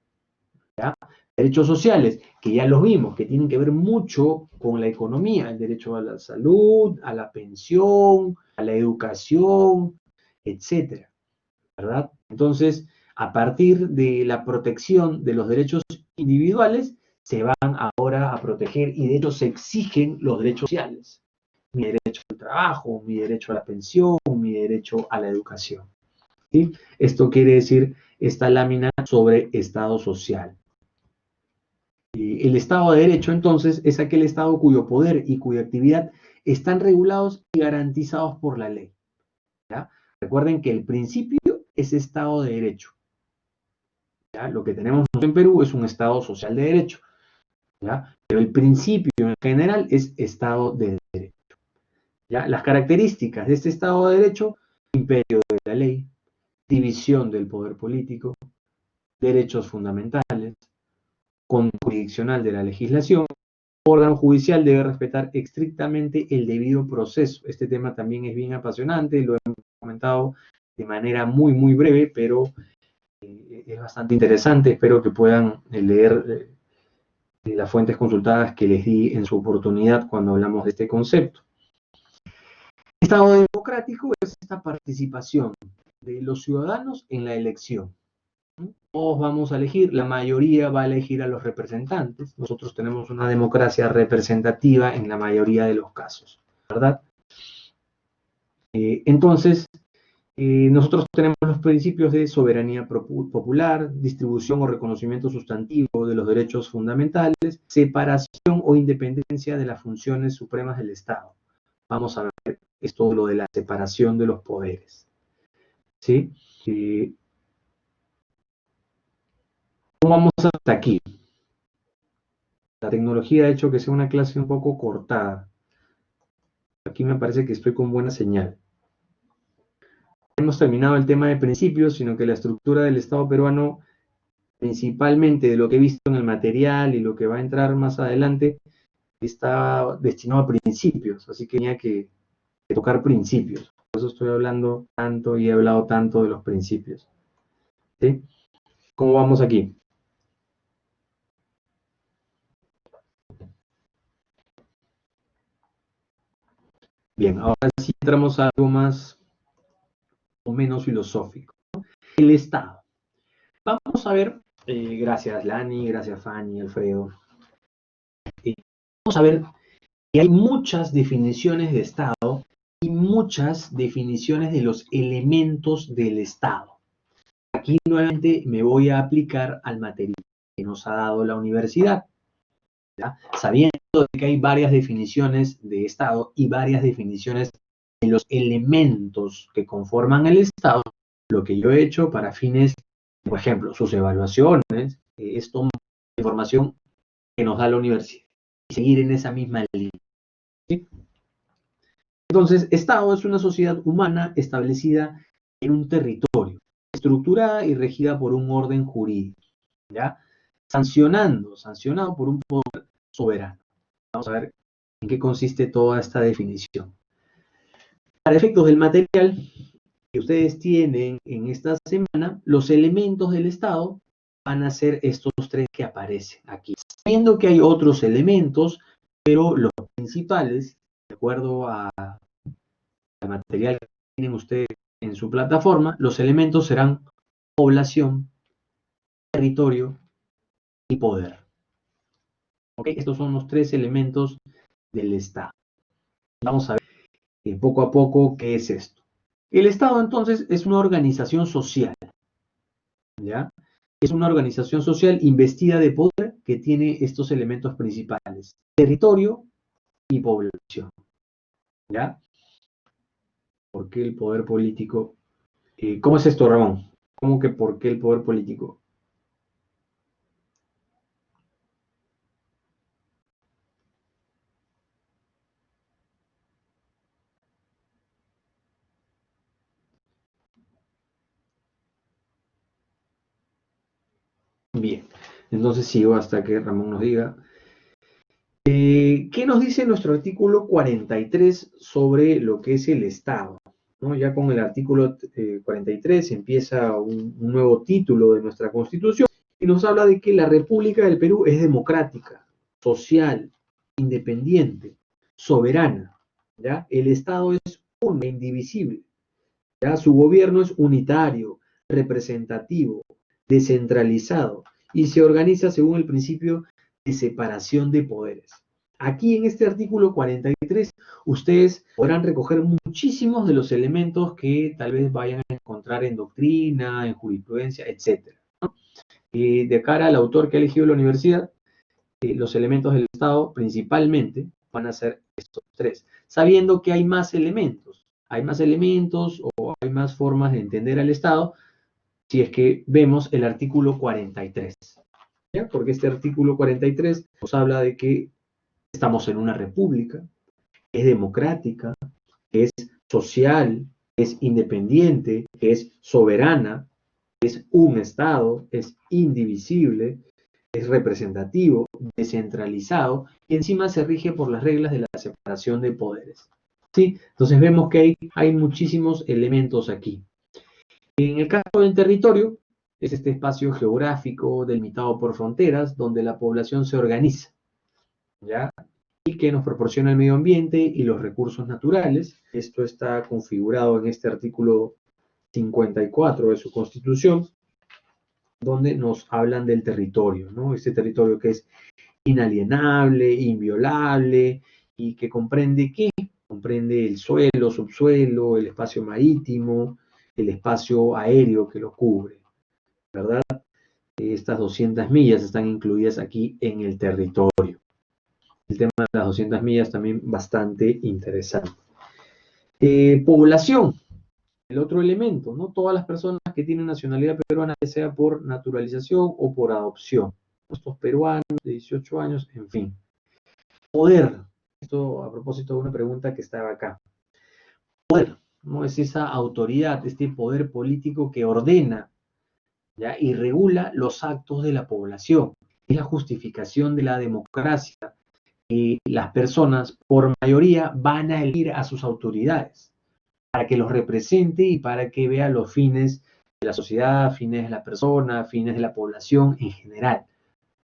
¿ya? Derechos sociales, que ya los vimos, que tienen que ver mucho con la economía, el derecho a la salud, a la pensión, a la educación, etcétera, ¿verdad? Entonces, a partir de la protección de los derechos individuales, se van ahora a proteger y de hecho se exigen los derechos sociales. Mi derecho al trabajo, mi derecho a la pensión, mi derecho a la educación, ¿sí? Esto quiere decir esta lámina sobre Estado social. El Estado de Derecho, entonces, es aquel Estado cuyo poder y cuya actividad están regulados y garantizados por la ley, ¿ya? Recuerden que el principio es Estado de Derecho, ¿ya? Lo que tenemos en Perú es un Estado social de derecho, ¿ya? Pero el principio en general es Estado de Derecho, ¿ya? Las características de este Estado de Derecho: imperio de la ley, división del poder político, derechos fundamentales, control jurisdiccional de la legislación. El órgano judicial debe respetar estrictamente el debido proceso. Este tema también es bien apasionante, lo hemos comentado de manera muy, muy breve, pero es bastante interesante. Espero que puedan leer las fuentes consultadas que les di en su oportunidad cuando hablamos de este concepto. El Estado democrático es esta participación de los ciudadanos en la elección. Todos vamos a elegir, la mayoría va a elegir a los representantes. Nosotros tenemos una democracia representativa en la mayoría de los casos, ¿verdad? Entonces, nosotros tenemos los principios de soberanía popular, distribución o reconocimiento sustantivo de los derechos fundamentales, separación o independencia de las funciones supremas del Estado. Vamos a ver esto, lo de la separación de los poderes, ¿sí? ¿Cómo vamos hasta aquí? La tecnología ha hecho que sea una clase un poco cortada. Aquí me parece que estoy con buena señal. Hemos terminado el tema de principios, sino que la estructura del Estado peruano, principalmente de lo que he visto en el material y lo que va a entrar más adelante, está destinado a principios, así que tenía que tocar principios. Por eso estoy hablando tanto y he hablado tanto de los principios, ¿sí? ¿Cómo vamos aquí? Bien, ahora sí entramos a algo más o menos filosófico, ¿no? El Estado. Vamos a ver, gracias Lani, gracias Fanny, Alfredo. Vamos a ver que hay muchas definiciones de Estado y muchas definiciones de los elementos del Estado. Aquí nuevamente me voy a aplicar al material que nos ha dado la universidad, ¿ya? Sabiendo que hay varias definiciones de Estado y varias definiciones de los elementos que conforman el Estado, lo que yo he hecho para fines, por ejemplo, sus evaluaciones, es tomar la información que nos da la universidad y seguir en esa misma línea, ¿sí? Entonces, Estado es una sociedad humana establecida en un territorio, estructurada y regida por un orden jurídico, ¿ya? Sancionado por un poder soberano. Vamos a ver en qué consiste toda esta definición. Para efectos del material que ustedes tienen en esta semana, los elementos del Estado van a ser estos tres que aparecen aquí. Sabiendo que hay otros elementos, pero los principales, de acuerdo al material que tienen ustedes en su plataforma, los elementos serán población, territorio y poder. ¿Okay? Estos son los tres elementos del Estado. Vamos a ver poco a poco qué es esto. El Estado, entonces, es una organización social, ¿ya? Es una organización social investida de poder que tiene estos elementos principales: territorio y población, ¿ya? ¿Por qué el poder político? ¿Cómo es esto, Ramón? ¿Cómo que por qué el poder político? Bien, entonces sigo hasta que Ramón nos diga. ¿Qué nos dice nuestro artículo 43 sobre lo que es el Estado? ¿No? Ya con el artículo 43 empieza un nuevo título de nuestra Constitución y nos habla de que la República del Perú es democrática, social, independiente, soberana. ¿Ya? El Estado es uno, e indivisible. ¿Ya? Su gobierno es unitario, representativo, descentralizado y se organiza según el principio de separación de poderes. Aquí en este artículo 43 ustedes podrán recoger muchísimos de los elementos que tal vez vayan a encontrar en doctrina, en jurisprudencia, etc. ¿No? De cara al autor que ha elegido la universidad, los elementos del Estado principalmente van a ser estos tres, sabiendo que hay más elementos o hay más formas de entender al Estado si es que vemos el artículo 43. ¿Ya? Porque este artículo 43 nos habla de que estamos en una república, es democrática, es social, es independiente, es soberana, es un Estado, es indivisible, es representativo, descentralizado y encima se rige por las reglas de la separación de poderes. ¿Sí? Entonces vemos que hay muchísimos elementos aquí. En el caso del territorio, es este espacio geográfico delimitado por fronteras donde la población se organiza, ¿ya? Y que nos proporciona el medio ambiente y los recursos naturales. Esto está configurado en este artículo 54 de su Constitución, donde nos hablan del territorio, ¿no? Este territorio que es inalienable, inviolable y que comprende ¿qué? Comprende el suelo, subsuelo, el espacio marítimo, el espacio aéreo que lo cubre, ¿verdad? Estas 200 millas están incluidas aquí en el territorio. El tema de las 200 millas también bastante interesante. Población, el otro elemento, ¿no? Todas las personas que tienen nacionalidad peruana, ya sea por naturalización o por adopción. Estos peruanos de 18 años, en fin. Poder, esto a propósito de una pregunta que estaba acá. Poder, ¿no? Es esa autoridad, este poder político que ordena, ¿ya? Y regula los actos de la población. Es la justificación de la democracia. Las personas, por mayoría, van a elegir a sus autoridades para que los represente y para que vea los fines de la sociedad, fines de la persona, fines de la población en general,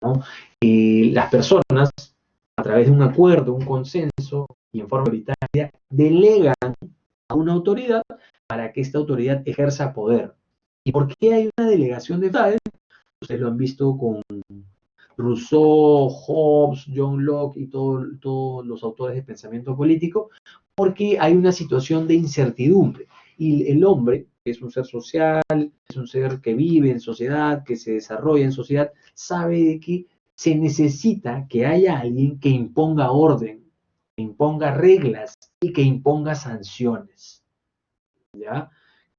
¿no? Las personas, a través de un acuerdo, un consenso y en forma prioritaria, delegan a una autoridad para que esta autoridad ejerza poder. ¿Y por qué hay una delegación de facultades? Ustedes lo han visto con Rousseau, Hobbes, John Locke y todos los autores de pensamiento político, porque hay una situación de incertidumbre. Y el hombre, que es un ser social, es un ser que vive en sociedad, que se desarrolla en sociedad, sabe de que se necesita que haya alguien que imponga orden, que imponga reglas y que imponga sanciones. ¿Ya?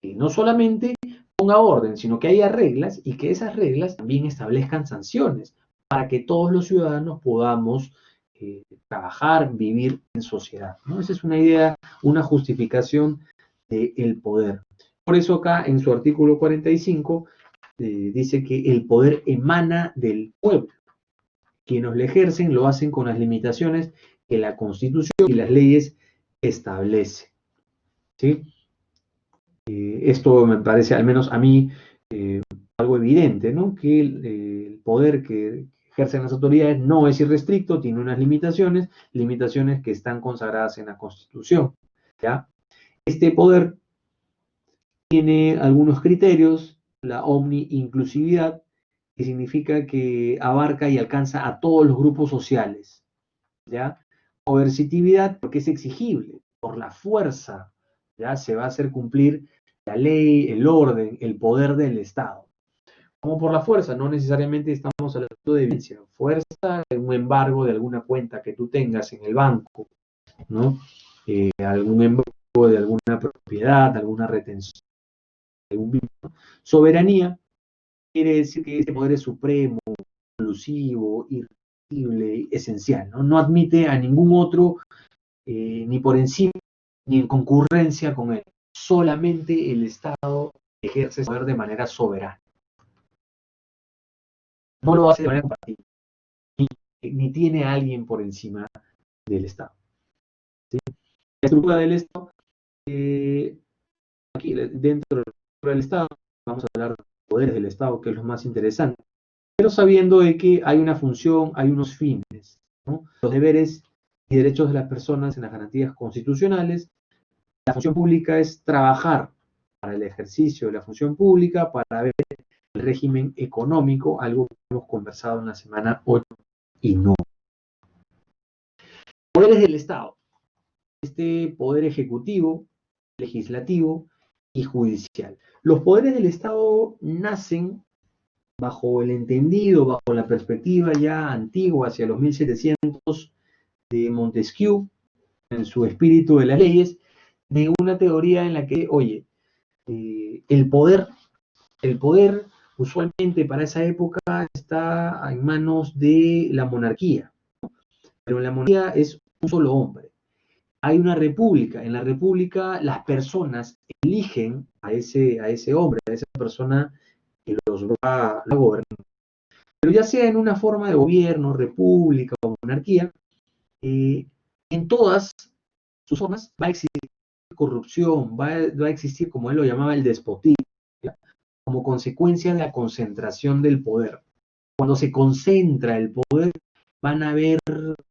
Que no solamente ponga orden, sino que haya reglas y que esas reglas también establezcan sanciones para que todos los ciudadanos podamos trabajar, vivir en sociedad, ¿no? Esa es una idea, una justificación del poder. Por eso acá en su artículo 45 dice que el poder emana del pueblo. Quienes lo ejercen lo hacen con las limitaciones que la Constitución y las leyes establecen. ¿Sí? Esto me parece, al menos a mí, algo evidente, ¿no? Que el poder que ejercen las autoridades no es irrestricto, tiene unas limitaciones, limitaciones que están consagradas en la Constitución, ¿ya? Este poder tiene algunos criterios, la omni-inclusividad, que significa que abarca y alcanza a todos los grupos sociales, ¿ya? Coercitividad, porque es exigible, por la fuerza, ¿ya? Se va a hacer cumplir la ley, el orden, el poder del Estado. Como por la fuerza, no necesariamente estamos hablando de violencia. Fuerza es un embargo de alguna cuenta que tú tengas en el banco, ¿no? Algún embargo de alguna propiedad, alguna retención, algún bien, ¿no? Soberanía quiere decir que este poder es supremo, exclusivo, irrepetible, esencial, ¿no? No admite a ningún otro, ni por encima, ni en concurrencia con él. Solamente el Estado ejerce ese poder de manera soberana. No lo hace de manera compartida, ni tiene a alguien por encima del Estado. ¿Sí? La estructura del Estado, aquí dentro de la estructura del Estado, vamos a hablar de los poderes del Estado, que es lo más interesante, pero sabiendo de que hay una función, hay unos fines, ¿no? Los deberes y derechos de las personas en las garantías constitucionales. La función pública es trabajar para el ejercicio de la función pública, para ver el régimen económico, algo que hemos conversado en la semana 8 y 9. Poderes del Estado. Este poder ejecutivo, legislativo y judicial. Los poderes del Estado nacen bajo el entendido, bajo la perspectiva ya antigua, hacia los 1700 de Montesquieu, en su espíritu de las leyes, de una teoría en la que, oye, el poder usualmente para esa época está en manos de la monarquía, pero en la monarquía es un solo hombre. Hay una república, en la república las personas eligen a ese hombre, a esa persona que los va a gobernar. Pero ya sea en una forma de gobierno, república o monarquía, en todas sus formas va a existir corrupción, va a existir, como él lo llamaba, el despotismo, ¿ya? Como consecuencia de la concentración del poder. Cuando se concentra el poder, van a haber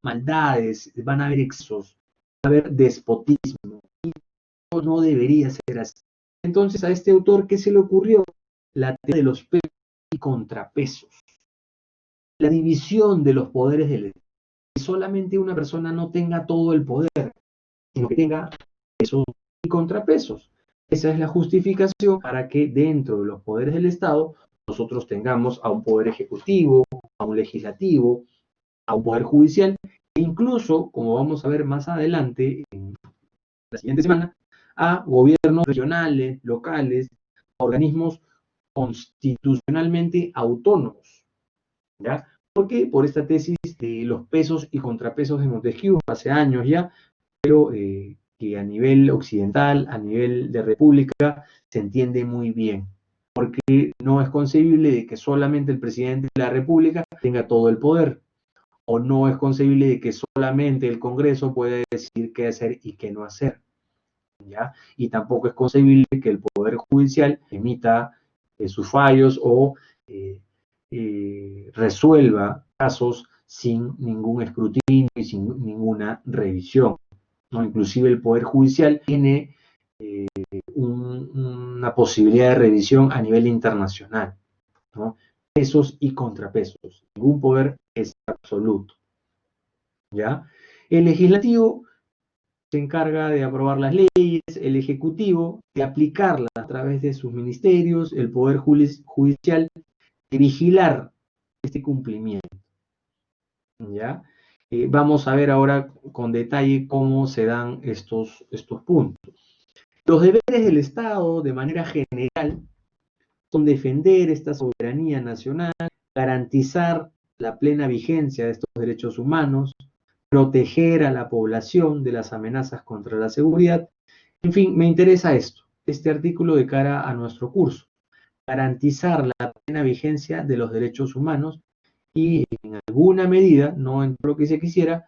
maldades, van a haber excesos, va a haber despotismo. Y no debería ser así. Entonces, a este autor, ¿qué se le ocurrió? La teoría de los pesos y contrapesos. La división de los poderes del Estado. Que solamente una persona no tenga todo el poder, sino que tenga pesos y contrapesos. Esa es la justificación para que dentro de los poderes del Estado nosotros tengamos a un poder ejecutivo, a un legislativo, a un poder judicial, e incluso, como vamos a ver más adelante, en la siguiente semana, a gobiernos regionales, locales, organismos constitucionalmente autónomos, ¿ya? ¿Por qué? Por esta tesis de los pesos y contrapesos de Montesquieu, hace años ya, pero que a nivel occidental, a nivel de república, se entiende muy bien. Porque no es concebible de que solamente el presidente de la república tenga todo el poder, o no es concebible de que solamente el Congreso pueda decidir qué hacer y qué no hacer, ¿ya? Y tampoco es concebible que el Poder Judicial emita sus fallos o resuelva casos sin ningún escrutinio y sin ninguna revisión, ¿no? Inclusive el Poder Judicial tiene una posibilidad de revisión a nivel internacional, ¿no? Pesos y contrapesos. Ningún poder es absoluto, ¿ya? El legislativo se encarga de aprobar las leyes, el ejecutivo de aplicarlas a través de sus ministerios, el poder judicial de vigilar este cumplimiento, ¿ya? Vamos a ver ahora con detalle cómo se dan estos puntos. Los deberes del Estado, de manera general, son defender esta soberanía nacional, garantizar la plena vigencia de estos derechos humanos, proteger a la población de las amenazas contra la seguridad. En fin, me interesa este artículo de cara a nuestro curso. Garantizar la plena vigencia de los derechos humanos y en alguna medida, no en lo que se quisiera,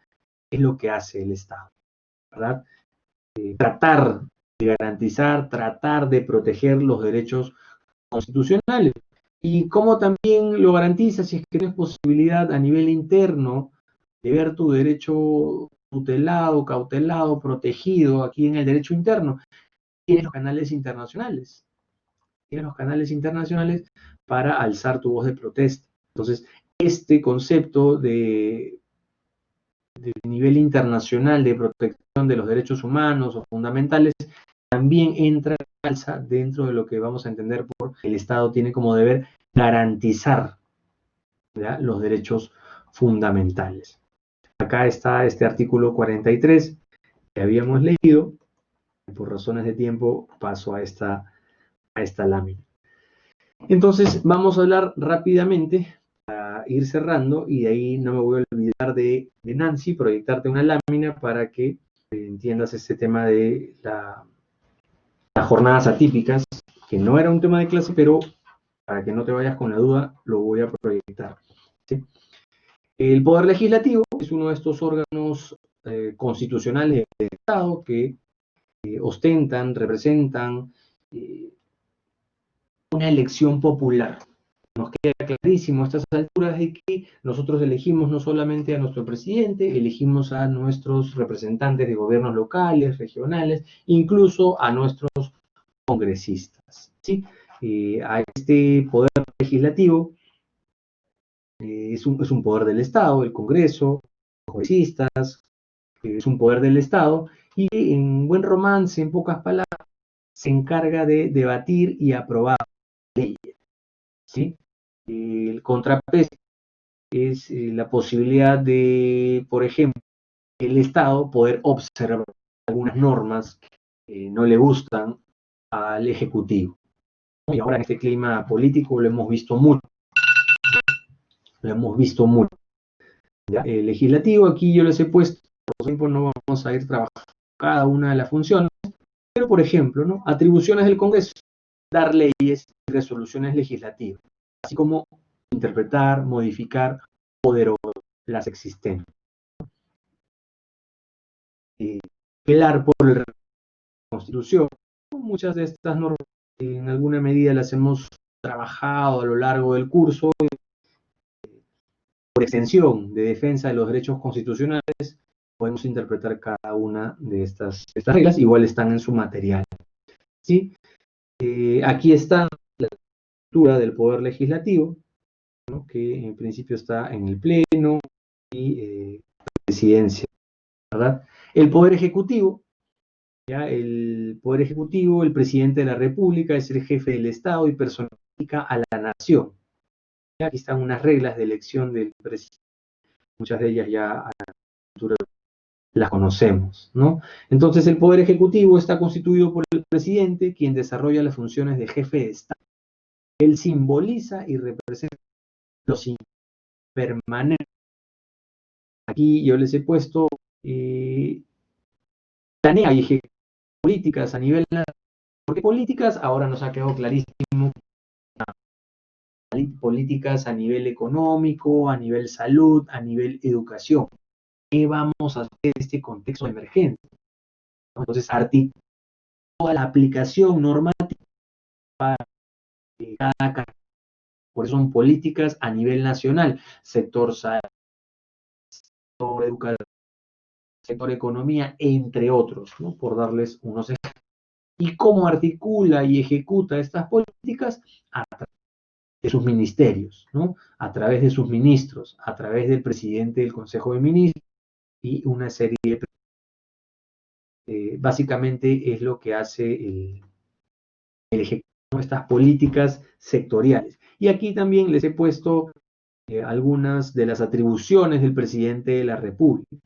es lo que hace el Estado, ¿verdad? Tratar de garantizar, tratar de proteger los derechos constitucionales. Y cómo también lo garantiza si es que tienes posibilidad a nivel interno de ver tu derecho tutelado, cautelado, protegido aquí en el derecho interno. Tienes los canales internacionales. Tienes los canales internacionales para alzar tu voz de protesta. Entonces, este concepto de nivel internacional de protección de los derechos humanos o fundamentales también entra en alza dentro de lo que vamos a entender por el Estado tiene como deber garantizar, ¿ya?, los derechos fundamentales. Acá está este artículo 43 que habíamos leído, por razones de tiempo paso a esta lámina. Entonces vamos a hablar rápidamente para ir cerrando, y de ahí no me voy a olvidar de Nancy, proyectarte una lámina para que entiendas este tema de las jornadas atípicas, que no era un tema de clase, pero para que no te vayas con la duda, lo voy a proyectar, ¿sí? El Poder Legislativo es uno de estos órganos constitucionales del Estado que ostentan, representan una elección popular. Nos queda clarísimo a estas alturas de que nosotros elegimos no solamente a nuestro presidente, elegimos a nuestros representantes de gobiernos locales, regionales, incluso a nuestros congresistas, ¿sí? A este poder legislativo es un poder del Estado, el Congreso, los congresistas, es un poder del Estado, y en buen romance, en pocas palabras, se encarga de debatir y aprobar leyes, ¿sí? El contrapeso es la posibilidad de, por ejemplo, el Estado poder observar algunas normas que no le gustan al Ejecutivo. Y ahora en este clima político lo hemos visto mucho. ¿Ya? El legislativo, aquí yo les he puesto, por tiempo no vamos a ir trabajando cada una de las funciones, pero por ejemplo, ¿no? Atribuciones del Congreso, dar leyes y resoluciones legislativas, así como interpretar, modificar o derogar las existentes. Velar por la Constitución. Muchas de estas normas en alguna medida las hemos trabajado a lo largo del curso. Por extensión de defensa de los derechos constitucionales, podemos interpretar cada una de estas reglas, igual están en su material, ¿sí? Aquí está la estructura del Poder Legislativo, ¿no? Que en principio está en el Pleno y Presidencia, ¿verdad? El Poder Ejecutivo, ¿ya? El Poder Ejecutivo, el Presidente de la República, es el jefe del Estado y personifica a la nación. ¿Ya? Aquí están unas reglas de elección del presidente, muchas de ellas ya a la altura las conocemos, ¿no? Entonces el Poder Ejecutivo está constituido por el presidente, quien desarrolla las funciones de jefe de Estado. Él simboliza y representa los permanentes. Aquí yo les he puesto planea y ejecuta políticas a nivel nacional, porque políticas ahora nos ha quedado clarísimo, políticas a nivel económico, a nivel salud, a nivel educación. ¿Qué vamos a hacer en este contexto emergente? Entonces, articula toda la aplicación normativa para cada cargo. Por eso son políticas a nivel nacional, sector salud, sector educación, sector economía, entre otros, ¿no? Por darles unos ejemplos. ¿Y cómo articula y ejecuta estas políticas? A través de sus ministerios, ¿no? A través de sus ministros, a través del presidente del Consejo de Ministros y una serie de... básicamente es lo que hace el Ejecutivo, estas políticas sectoriales. Y aquí también les he puesto algunas de las atribuciones del presidente de la República.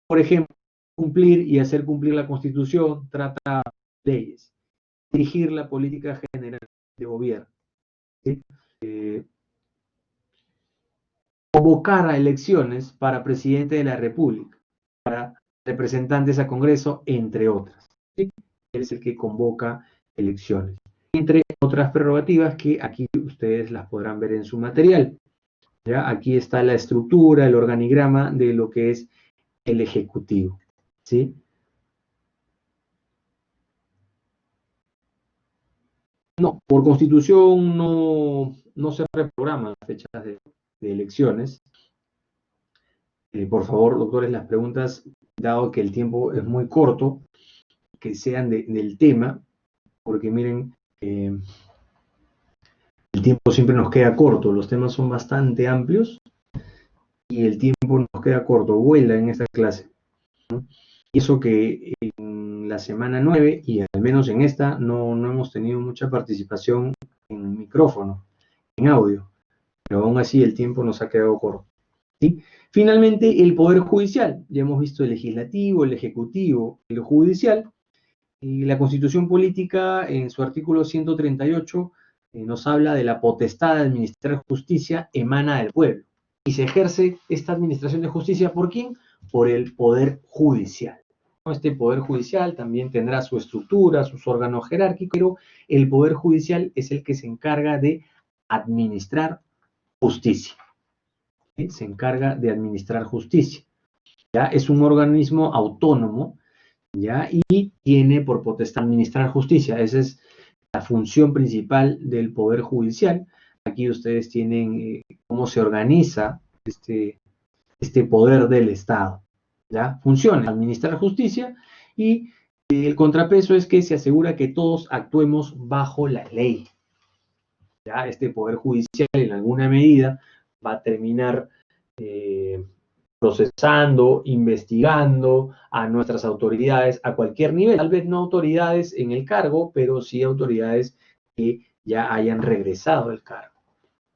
Por ejemplo, cumplir y hacer cumplir la Constitución, tratar leyes, dirigir la política general de gobierno, ¿sí? Convocar a elecciones para presidente de la República, para representantes a Congreso, entre otras, ¿sí? Él es el que convoca elecciones, entre otras prerrogativas que aquí ustedes las podrán ver en su material. ¿Ya? Aquí está la estructura, el organigrama de lo que es el Ejecutivo, ¿sí? No, por Constitución no se reprograman las fechas de elecciones. Por favor, doctores, las preguntas, dado que el tiempo es muy corto, que sean del tema, porque miren, el tiempo siempre nos queda corto, los temas son bastante amplios y el tiempo nos queda corto, vuela en esta clase, ¿no? Y eso que en la semana 9, y al menos en esta, no hemos tenido mucha participación en micrófono, en audio, pero aún así el tiempo nos ha quedado corto, ¿sí? Finalmente, el Poder Judicial. Ya hemos visto el Legislativo, el Ejecutivo, el Judicial. Y la Constitución Política, en su artículo 138, nos habla de la potestad de administrar justicia emana del pueblo. Y se ejerce esta administración de justicia, ¿por quién? Por el Poder Judicial. Este Poder Judicial también tendrá su estructura, sus órganos jerárquicos, pero el Poder Judicial es el que se encarga de administrar justicia. ¿Sí? Se encarga de administrar justicia. ¿Ya? Es un organismo autónomo, ¿ya? Y tiene por potestad administrar justicia. Esa es la función principal del Poder Judicial. Aquí ustedes tienen cómo se organiza este poder del Estado. ¿Ya? Funciona, administrar justicia, y el contrapeso es que se asegura que todos actuemos bajo la ley. ¿Ya? Este Poder Judicial en alguna medida va a terminar procesando, investigando a nuestras autoridades a cualquier nivel, tal vez no autoridades en el cargo, pero sí autoridades que ya hayan regresado al cargo,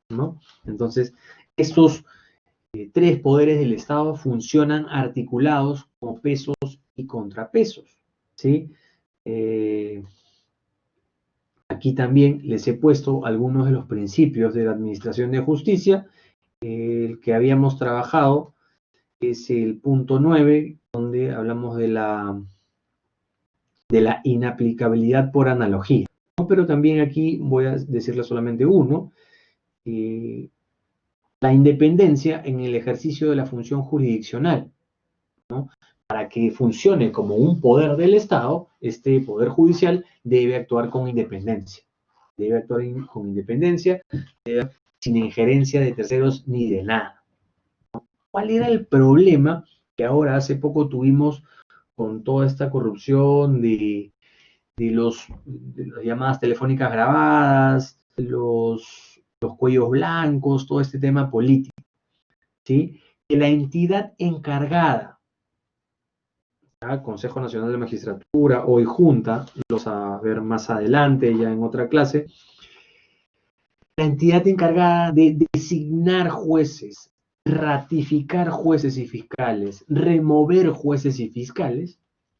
¿no? Entonces, estos tres poderes del Estado funcionan articulados como pesos y contrapesos, ¿sí? Aquí también les he puesto algunos de los principios de la administración de justicia. El que habíamos trabajado es el punto 9, donde hablamos de la inaplicabilidad por analogía, ¿no? Pero también aquí voy a decirle solamente uno, la independencia en el ejercicio de la función jurisdiccional, ¿no? Para que funcione como un poder del Estado, este Poder Judicial debe actuar con independencia. Debe actuar con independencia, sin injerencia de terceros ni de nada. ¿Cuál era el problema que ahora hace poco tuvimos con toda esta corrupción de las llamadas telefónicas grabadas, los cuellos blancos, todo este tema político, ¿sí? Que la entidad encargada, ¿ya? Consejo Nacional de Magistratura, hoy Junta, lo vamos a ver más adelante ya en otra clase, la entidad encargada de designar jueces, ratificar jueces y fiscales, remover jueces y fiscales,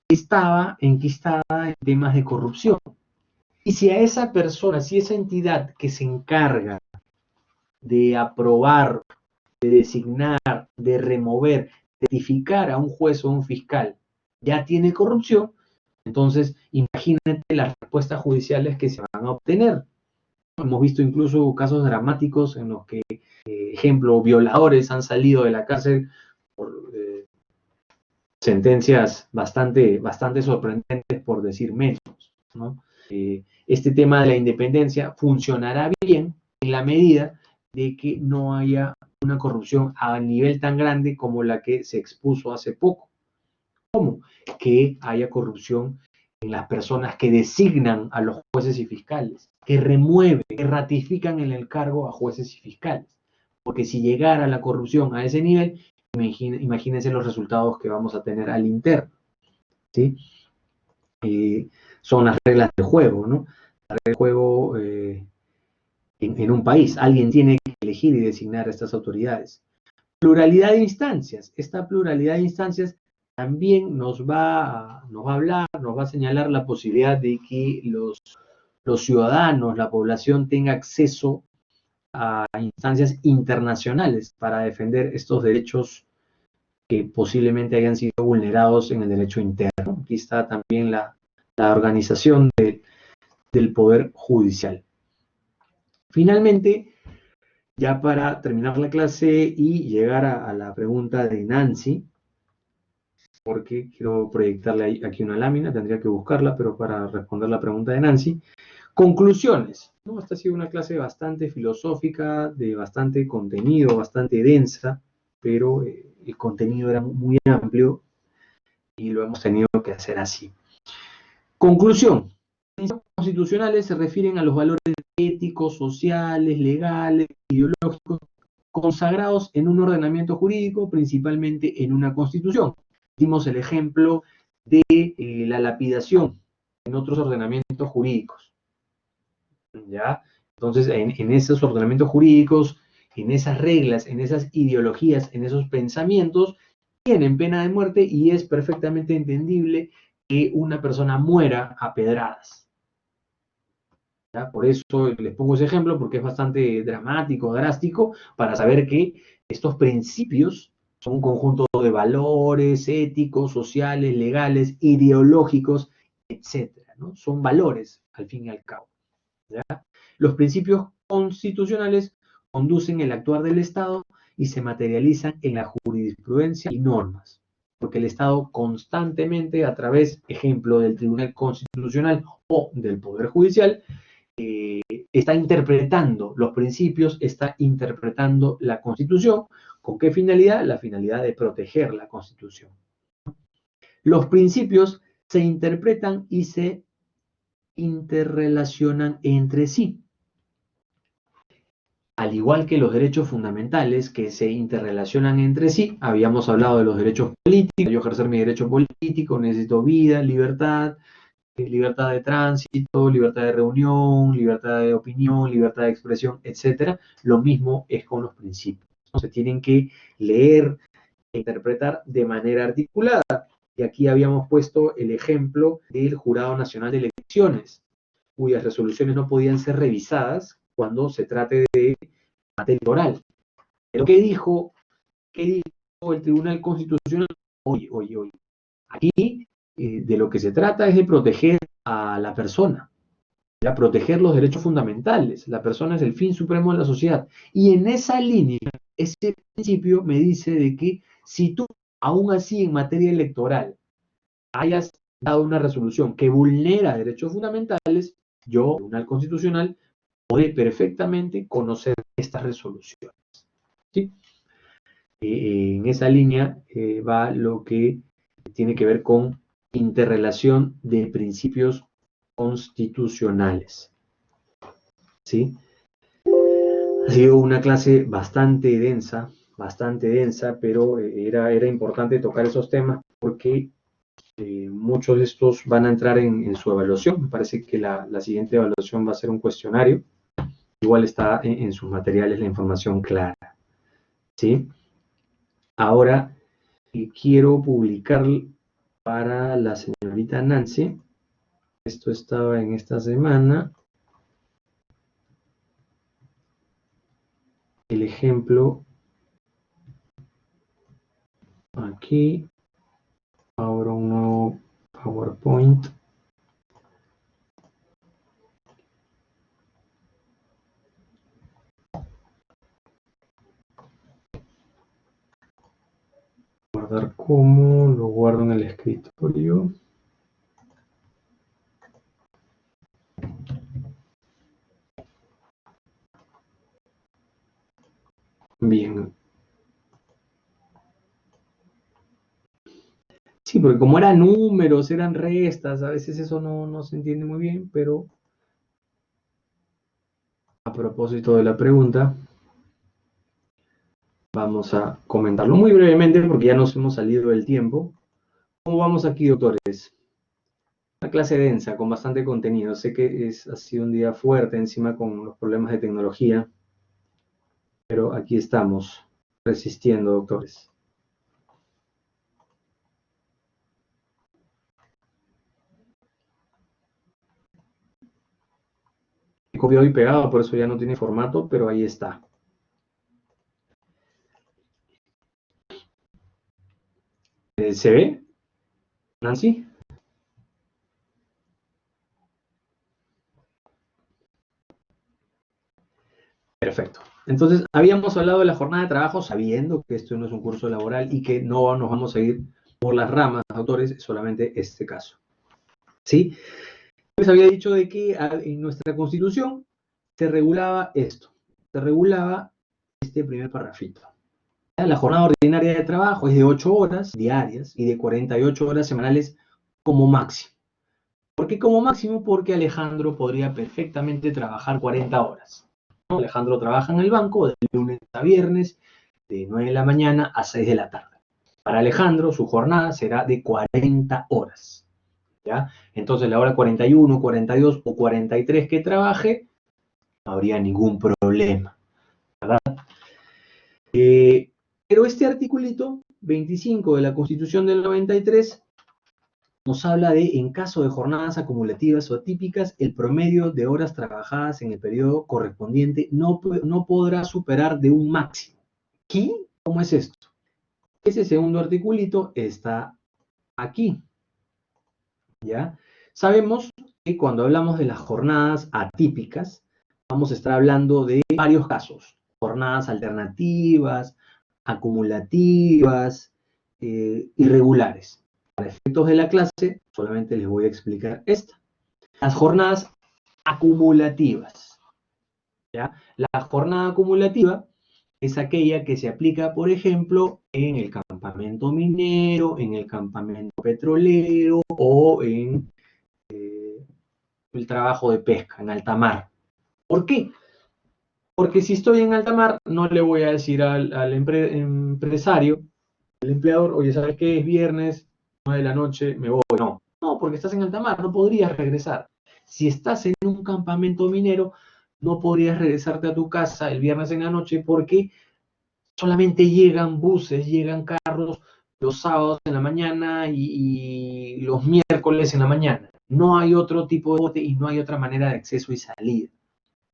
estaba enquistada en temas de corrupción. Y si a esa persona, si esa entidad que se encarga de aprobar, de designar, de remover, de ratificar a un juez o un fiscal, ya tiene corrupción, entonces imagínate las respuestas judiciales que se van a obtener. Hemos visto incluso casos dramáticos en los que, ejemplo, violadores han salido de la cárcel por sentencias bastante sorprendentes, por decir menos, ¿no? Este tema de la independencia funcionará bien en la medida de que no haya una corrupción a nivel tan grande como la que se expuso hace poco. ¿Cómo? Que haya corrupción en las personas que designan a los jueces y fiscales, que remueven, que ratifican en el cargo a jueces y fiscales. Porque si llegara la corrupción a ese nivel, imagínense los resultados que vamos a tener al interno, ¿sí? Son las reglas del juego, ¿no? Las reglas del juego en un país. Alguien tiene que elegir y designar a estas autoridades. Pluralidad de instancias. Esta pluralidad de instancias también nos va a hablar, nos va a señalar la posibilidad de que los ciudadanos, la población, tenga acceso a instancias internacionales para defender estos derechos que posiblemente hayan sido vulnerados en el derecho interno. Aquí está también la organización del Poder Judicial. Finalmente, ya para terminar la clase y llegar a la pregunta de Nancy, porque quiero proyectarle aquí una lámina, tendría que buscarla, pero para responder la pregunta de Nancy. Conclusiones, ¿no? Esta ha sido una clase bastante filosófica, de bastante contenido, bastante densa, pero el contenido era muy amplio y lo hemos tenido que hacer así. Conclusión. Los principios constitucionales se refieren a los valores éticos, sociales, legales, ideológicos, consagrados en un ordenamiento jurídico, principalmente en una constitución. Dimos el ejemplo de la lapidación en otros ordenamientos jurídicos, ¿ya? Entonces, en esos ordenamientos jurídicos, en esas reglas, en esas ideologías, en esos pensamientos, tienen pena de muerte y es perfectamente entendible que una persona muera a pedradas. ¿Ya? Por eso les pongo ese ejemplo, porque es bastante dramático, drástico, para saber que estos principios son un conjunto de valores éticos, sociales, legales, ideológicos, etcétera, ¿no? Son valores, al fin y al cabo. ¿Ya? Los principios constitucionales conducen el actuar del Estado y se materializan en la jurisprudencia y normas, porque el Estado constantemente, a través, ejemplo, del Tribunal Constitucional o del Poder Judicial, está interpretando los principios, está interpretando la Constitución. ¿Con qué finalidad? La finalidad de proteger la Constitución. Los principios se interpretan y se interrelacionan entre sí. Al igual que los derechos fundamentales que se interrelacionan entre sí, habíamos hablado de los derechos políticos. Yo ejercer mi derecho político, necesito vida, libertad, libertad de tránsito, libertad de reunión, libertad de opinión, libertad de expresión, etc. Lo mismo es con los principios. Se tienen que leer e interpretar de manera articulada. Y aquí habíamos puesto el ejemplo del Jurado Nacional de Elecciones, cuyas resoluciones no podían ser revisadas cuando se trate de materia oral. Pero ¿qué dijo el Tribunal Constitucional? Oye, aquí de lo que se trata es de proteger a la persona, de proteger los derechos fundamentales. La persona es el fin supremo de la sociedad. Y en esa línea, ese principio me dice de que si tú, aún así en materia electoral, hayas dado una resolución que vulnera derechos fundamentales, yo, Tribunal Constitucional, podré perfectamente conocer estas resoluciones. ¿Sí? En esa línea va lo que tiene que ver con interrelación de principios constitucionales. ¿Sí? Ha sido una clase bastante densa, pero era importante tocar esos temas porque muchos de estos van a entrar en su evaluación. Me parece que la siguiente evaluación va a ser un cuestionario. Igual está en sus materiales la información clara. ¿Sí? Ahora quiero publicar para la señorita Nancy. Esto estaba en esta semana. El ejemplo aquí. Ahora un nuevo PowerPoint. Guardar como, lo guardo en el escritorio. Bien. Sí, porque como eran números, eran restas, a veces eso no se entiende muy bien, pero a propósito de la pregunta, vamos a comentarlo muy brevemente porque ya nos hemos salido del tiempo. ¿Cómo vamos aquí, doctores? Una clase densa, con bastante contenido. Sé que ha sido un día fuerte encima con los problemas de tecnología, pero aquí estamos, resistiendo, doctores. He copiado y pegado, por eso ya no tiene formato, pero ahí está. ¿Se ve, Nancy? Perfecto. Entonces, habíamos hablado de la jornada de trabajo sabiendo que esto no es un curso laboral y que no nos vamos a ir por las ramas, autores, solamente este caso. ¿Sí? Les había dicho de que en nuestra Constitución se regulaba esto, se regulaba este primer parrafito. La jornada ordinaria de trabajo es de 8 horas diarias y de 48 horas semanales como máximo. ¿Por qué como máximo? Porque Alejandro podría perfectamente trabajar 40 horas. Alejandro trabaja en el banco de lunes a viernes, de 9 de la mañana a 6 de la tarde. Para Alejandro, su jornada será de 40 horas. ¿Ya? Entonces, la hora 41, 42 o 43 que trabaje, no habría ningún problema. ¿Verdad? Pero este articulito 25 de la Constitución del 93 nos habla de, en caso de jornadas acumulativas o atípicas, el promedio de horas trabajadas en el periodo correspondiente no podrá superar de un máximo. ¿Qué? ¿Cómo es esto? Ese segundo articulito está aquí, ¿ya? Sabemos que cuando hablamos de las jornadas atípicas, vamos a estar hablando de varios casos. Jornadas alternativas, acumulativas, irregulares. Para efectos de la clase, solamente les voy a explicar esta. Las jornadas acumulativas, ¿ya? La jornada acumulativa es aquella que se aplica, por ejemplo, en el campamento minero, en el campamento petrolero o en el trabajo de pesca, en alta mar. ¿Por qué? Porque si estoy en alta mar, no le voy a decir al empresario, al empleador, oye, ¿sabes qué? Es viernes, 9 de la noche, me voy. No, no, porque estás en alta mar, no podrías regresar. Si estás en un campamento minero, no podrías regresarte a tu casa el viernes en la noche porque solamente llegan buses, llegan carros los sábados en la mañana y los miércoles en la mañana. No hay otro tipo de bote y no hay otra manera de acceso y salida,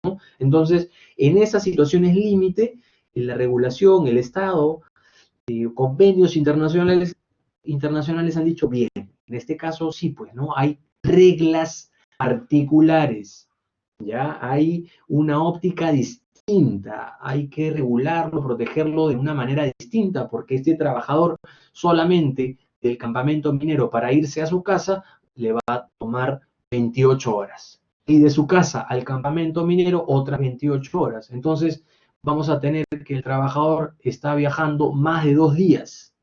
¿no? Entonces, en esas situaciones límite, la regulación, el Estado, convenios internacionales han dicho, bien, en este caso sí, pues, ¿no? Hay reglas particulares, ¿ya? Hay una óptica distinta, hay que regularlo, protegerlo de una manera distinta, porque este trabajador solamente del campamento minero para irse a su casa le va a tomar 28 horas. Y de su casa al campamento minero otras 28 horas. Entonces vamos a tener que el trabajador está viajando más de 2 días,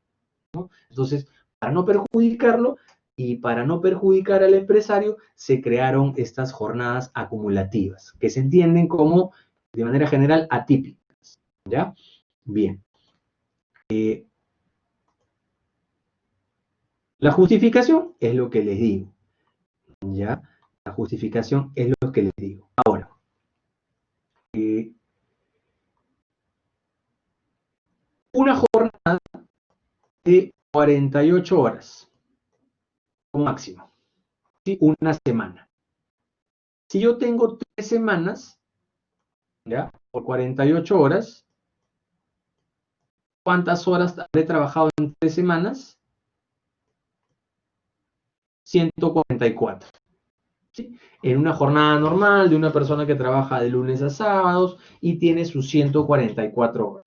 ¿no? Entonces, para no perjudicarlo, y para no perjudicar al empresario, se crearon estas jornadas acumulativas, que se entienden como, de manera general, atípicas, ¿ya? Bien. La justificación es lo que les digo, ¿ya? La justificación es lo que les digo. Ahora, una jornada de 48 horas, como máximo, ¿sí? Una semana. Si yo tengo 3 semanas, ¿ya? Por 48 horas, ¿cuántas horas habré trabajado en 3 semanas? 144. ¿Sí? En una jornada normal de una persona que trabaja de lunes a sábados y tiene sus 144 horas.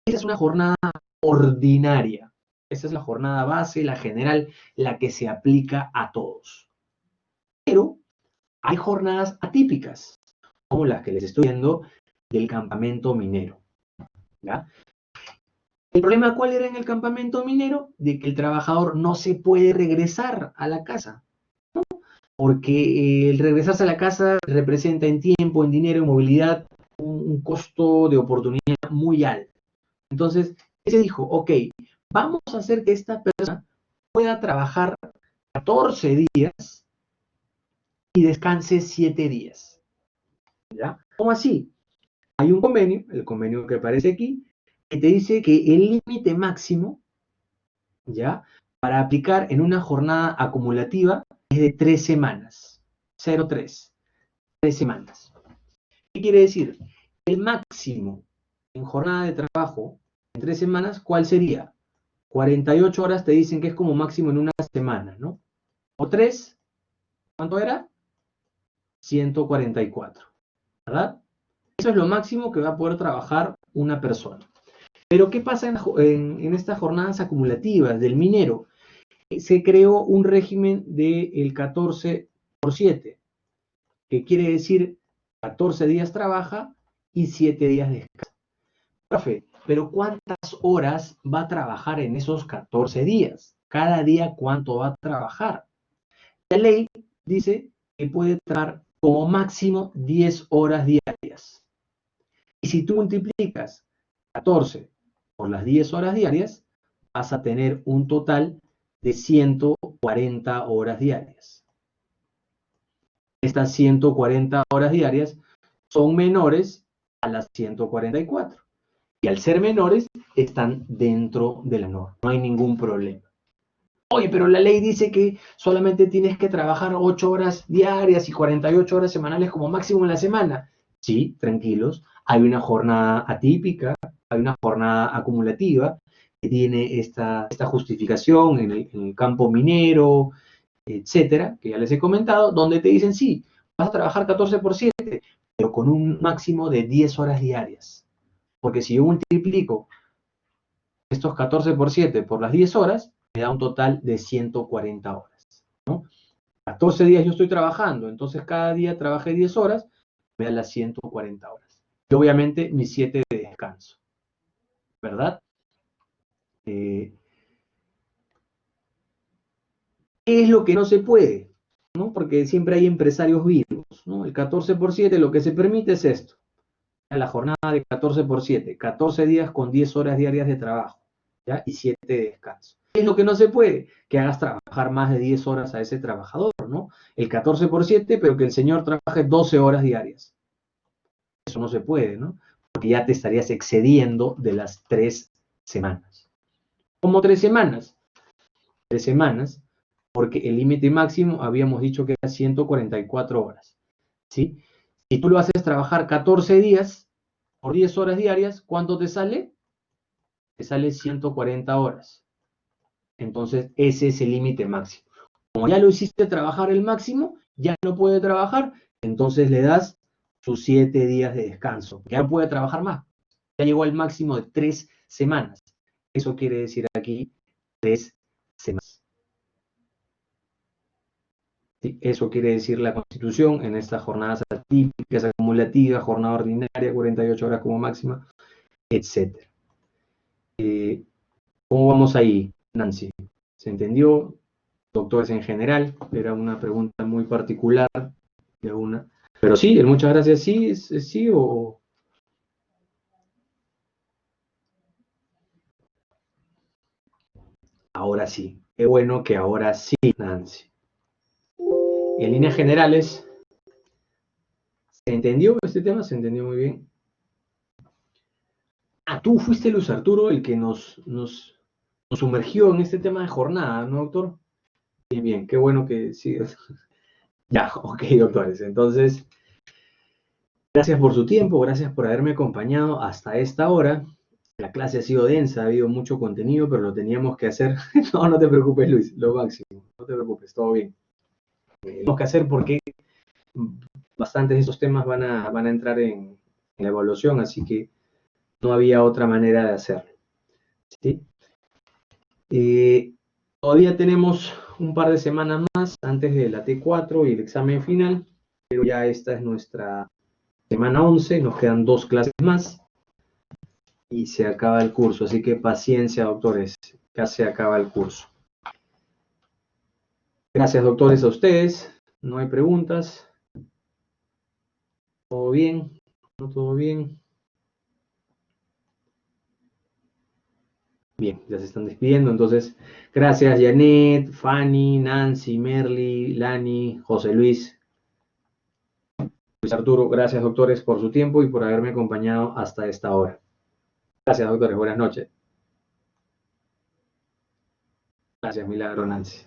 Esa es una jornada ordinaria. Esa es la jornada base, la general, la que se aplica a todos. Pero hay jornadas atípicas, como las que les estoy viendo del campamento minero, ¿ya? ¿El problema cuál era en el campamento minero? De que el trabajador no se puede regresar a la casa, ¿no? Porque el regresarse a la casa representa en tiempo, en dinero, en movilidad, un costo de oportunidad muy alto. Entonces, se dijo, ok, vamos a hacer que esta persona pueda trabajar 14 días y descanse 7 días. ¿Ya? ¿Cómo así? Hay un convenio, el convenio que aparece aquí, que te dice que el límite máximo, ¿ya? Para aplicar en una jornada acumulativa es de 3 semanas. 0,3. 3 semanas. ¿Qué quiere decir? El máximo en jornada de trabajo en 3 semanas, ¿cuál sería? 48 horas te dicen que es como máximo en una semana, ¿no? O 3, ¿cuánto era? 144, ¿verdad? Eso es lo máximo que va a poder trabajar una persona. Pero ¿qué pasa en estas jornadas acumulativas del minero? Se creó un régimen del 14x7, que quiere decir 14 días trabaja y 7 días descansa. Profe, pero ¿cuántas horas va a trabajar en esos 14 días? Cada día, ¿cuánto va a trabajar? La ley dice que puede trabajar como máximo 10 horas diarias. Y si tú multiplicas 14 por las 10 horas diarias, vas a tener un total de 140 horas diarias. Estas 140 horas diarias son menores a las 144. Y al ser menores, están dentro de la norma. No hay ningún problema. Oye, pero la ley dice que solamente tienes que trabajar 8 horas diarias y 48 horas semanales como máximo en la semana. Sí, tranquilos. Hay una jornada atípica, hay una jornada acumulativa que tiene esta justificación en el campo minero, etcétera, que ya les he comentado, donde te dicen, sí, vas a trabajar 14 por 7, pero con un máximo de 10 horas diarias. Porque si yo multiplico estos 14 por 7 por las 10 horas, me da un total de 140 horas, ¿no? 14 días yo estoy trabajando, entonces cada día trabajé 10 horas, me da las 140 horas. Y obviamente mis 7 de descanso, ¿verdad? ¿Qué es lo que no se puede? ¿No? Porque siempre hay empresarios vivos, ¿no? El 14 por 7 lo que se permite es esto, la jornada de 14 por 7, 14 días con 10 horas diarias de trabajo, ¿ya? Y 7 de descanso. ¿Qué es lo que no se puede? Que hagas trabajar más de 10 horas a ese trabajador, ¿no? El 14 por 7, pero que el señor trabaje 12 horas diarias. Eso no se puede, ¿no? Porque ya te estarías excediendo de las 3 semanas. ¿Cómo 3 semanas? 3 semanas, porque el límite máximo habíamos dicho que era 144 horas, ¿sí? Si tú lo haces trabajar 14 días por 10 horas diarias, ¿cuánto te sale? Te sale 140 horas. Entonces, ese es el límite máximo. Como ya lo hiciste trabajar el máximo, ya no puede trabajar, entonces le das sus 7 días de descanso. Ya no puede trabajar más. Ya llegó al máximo de 3 semanas. Eso quiere decir aquí 3 semanas. ¿Sí? Eso quiere decir la Constitución en estas jornadas atípicas, acumulativas, jornada ordinaria, 48 horas como máxima, etc. ¿Cómo vamos ahí, Nancy? ¿Se entendió? Doctores en general, era una pregunta muy particular de una. Pero sí, el muchas gracias, sí, es sí o... Ahora sí. Qué bueno que ahora sí, Nancy. En líneas generales, ¿se entendió este tema? ¿Se entendió muy bien? Ah, tú fuiste Luis Arturo el que nos sumergió en este tema de jornada, ¿no, doctor? Bien, bien, qué bueno que sí. Ya, ok, doctores. Entonces, gracias por su tiempo, gracias por haberme acompañado hasta esta hora. La clase ha sido densa, ha habido mucho contenido, pero lo teníamos que hacer. No, no te preocupes, Luis, lo máximo. No te preocupes, todo bien. Tenemos que hacer porque bastantes de esos temas van a entrar en la evaluación, así que no había otra manera de hacerlo. ¿Sí? Todavía tenemos un par de semanas más antes de la T4 y el examen final, pero ya esta es nuestra semana 11, nos quedan 2 clases más y se acaba el curso, así que paciencia, doctores, ya se acaba el curso. Gracias, doctores, a ustedes. No hay preguntas. ¿Todo bien? ¿No todo bien? Bien, ya se están despidiendo. Entonces, gracias, Janet, Fanny, Nancy, Merly, Lani, José Luis, Luis Arturo. Gracias, doctores, por su tiempo y por haberme acompañado hasta esta hora. Gracias, doctores. Buenas noches. Gracias, Milagro, Nancy.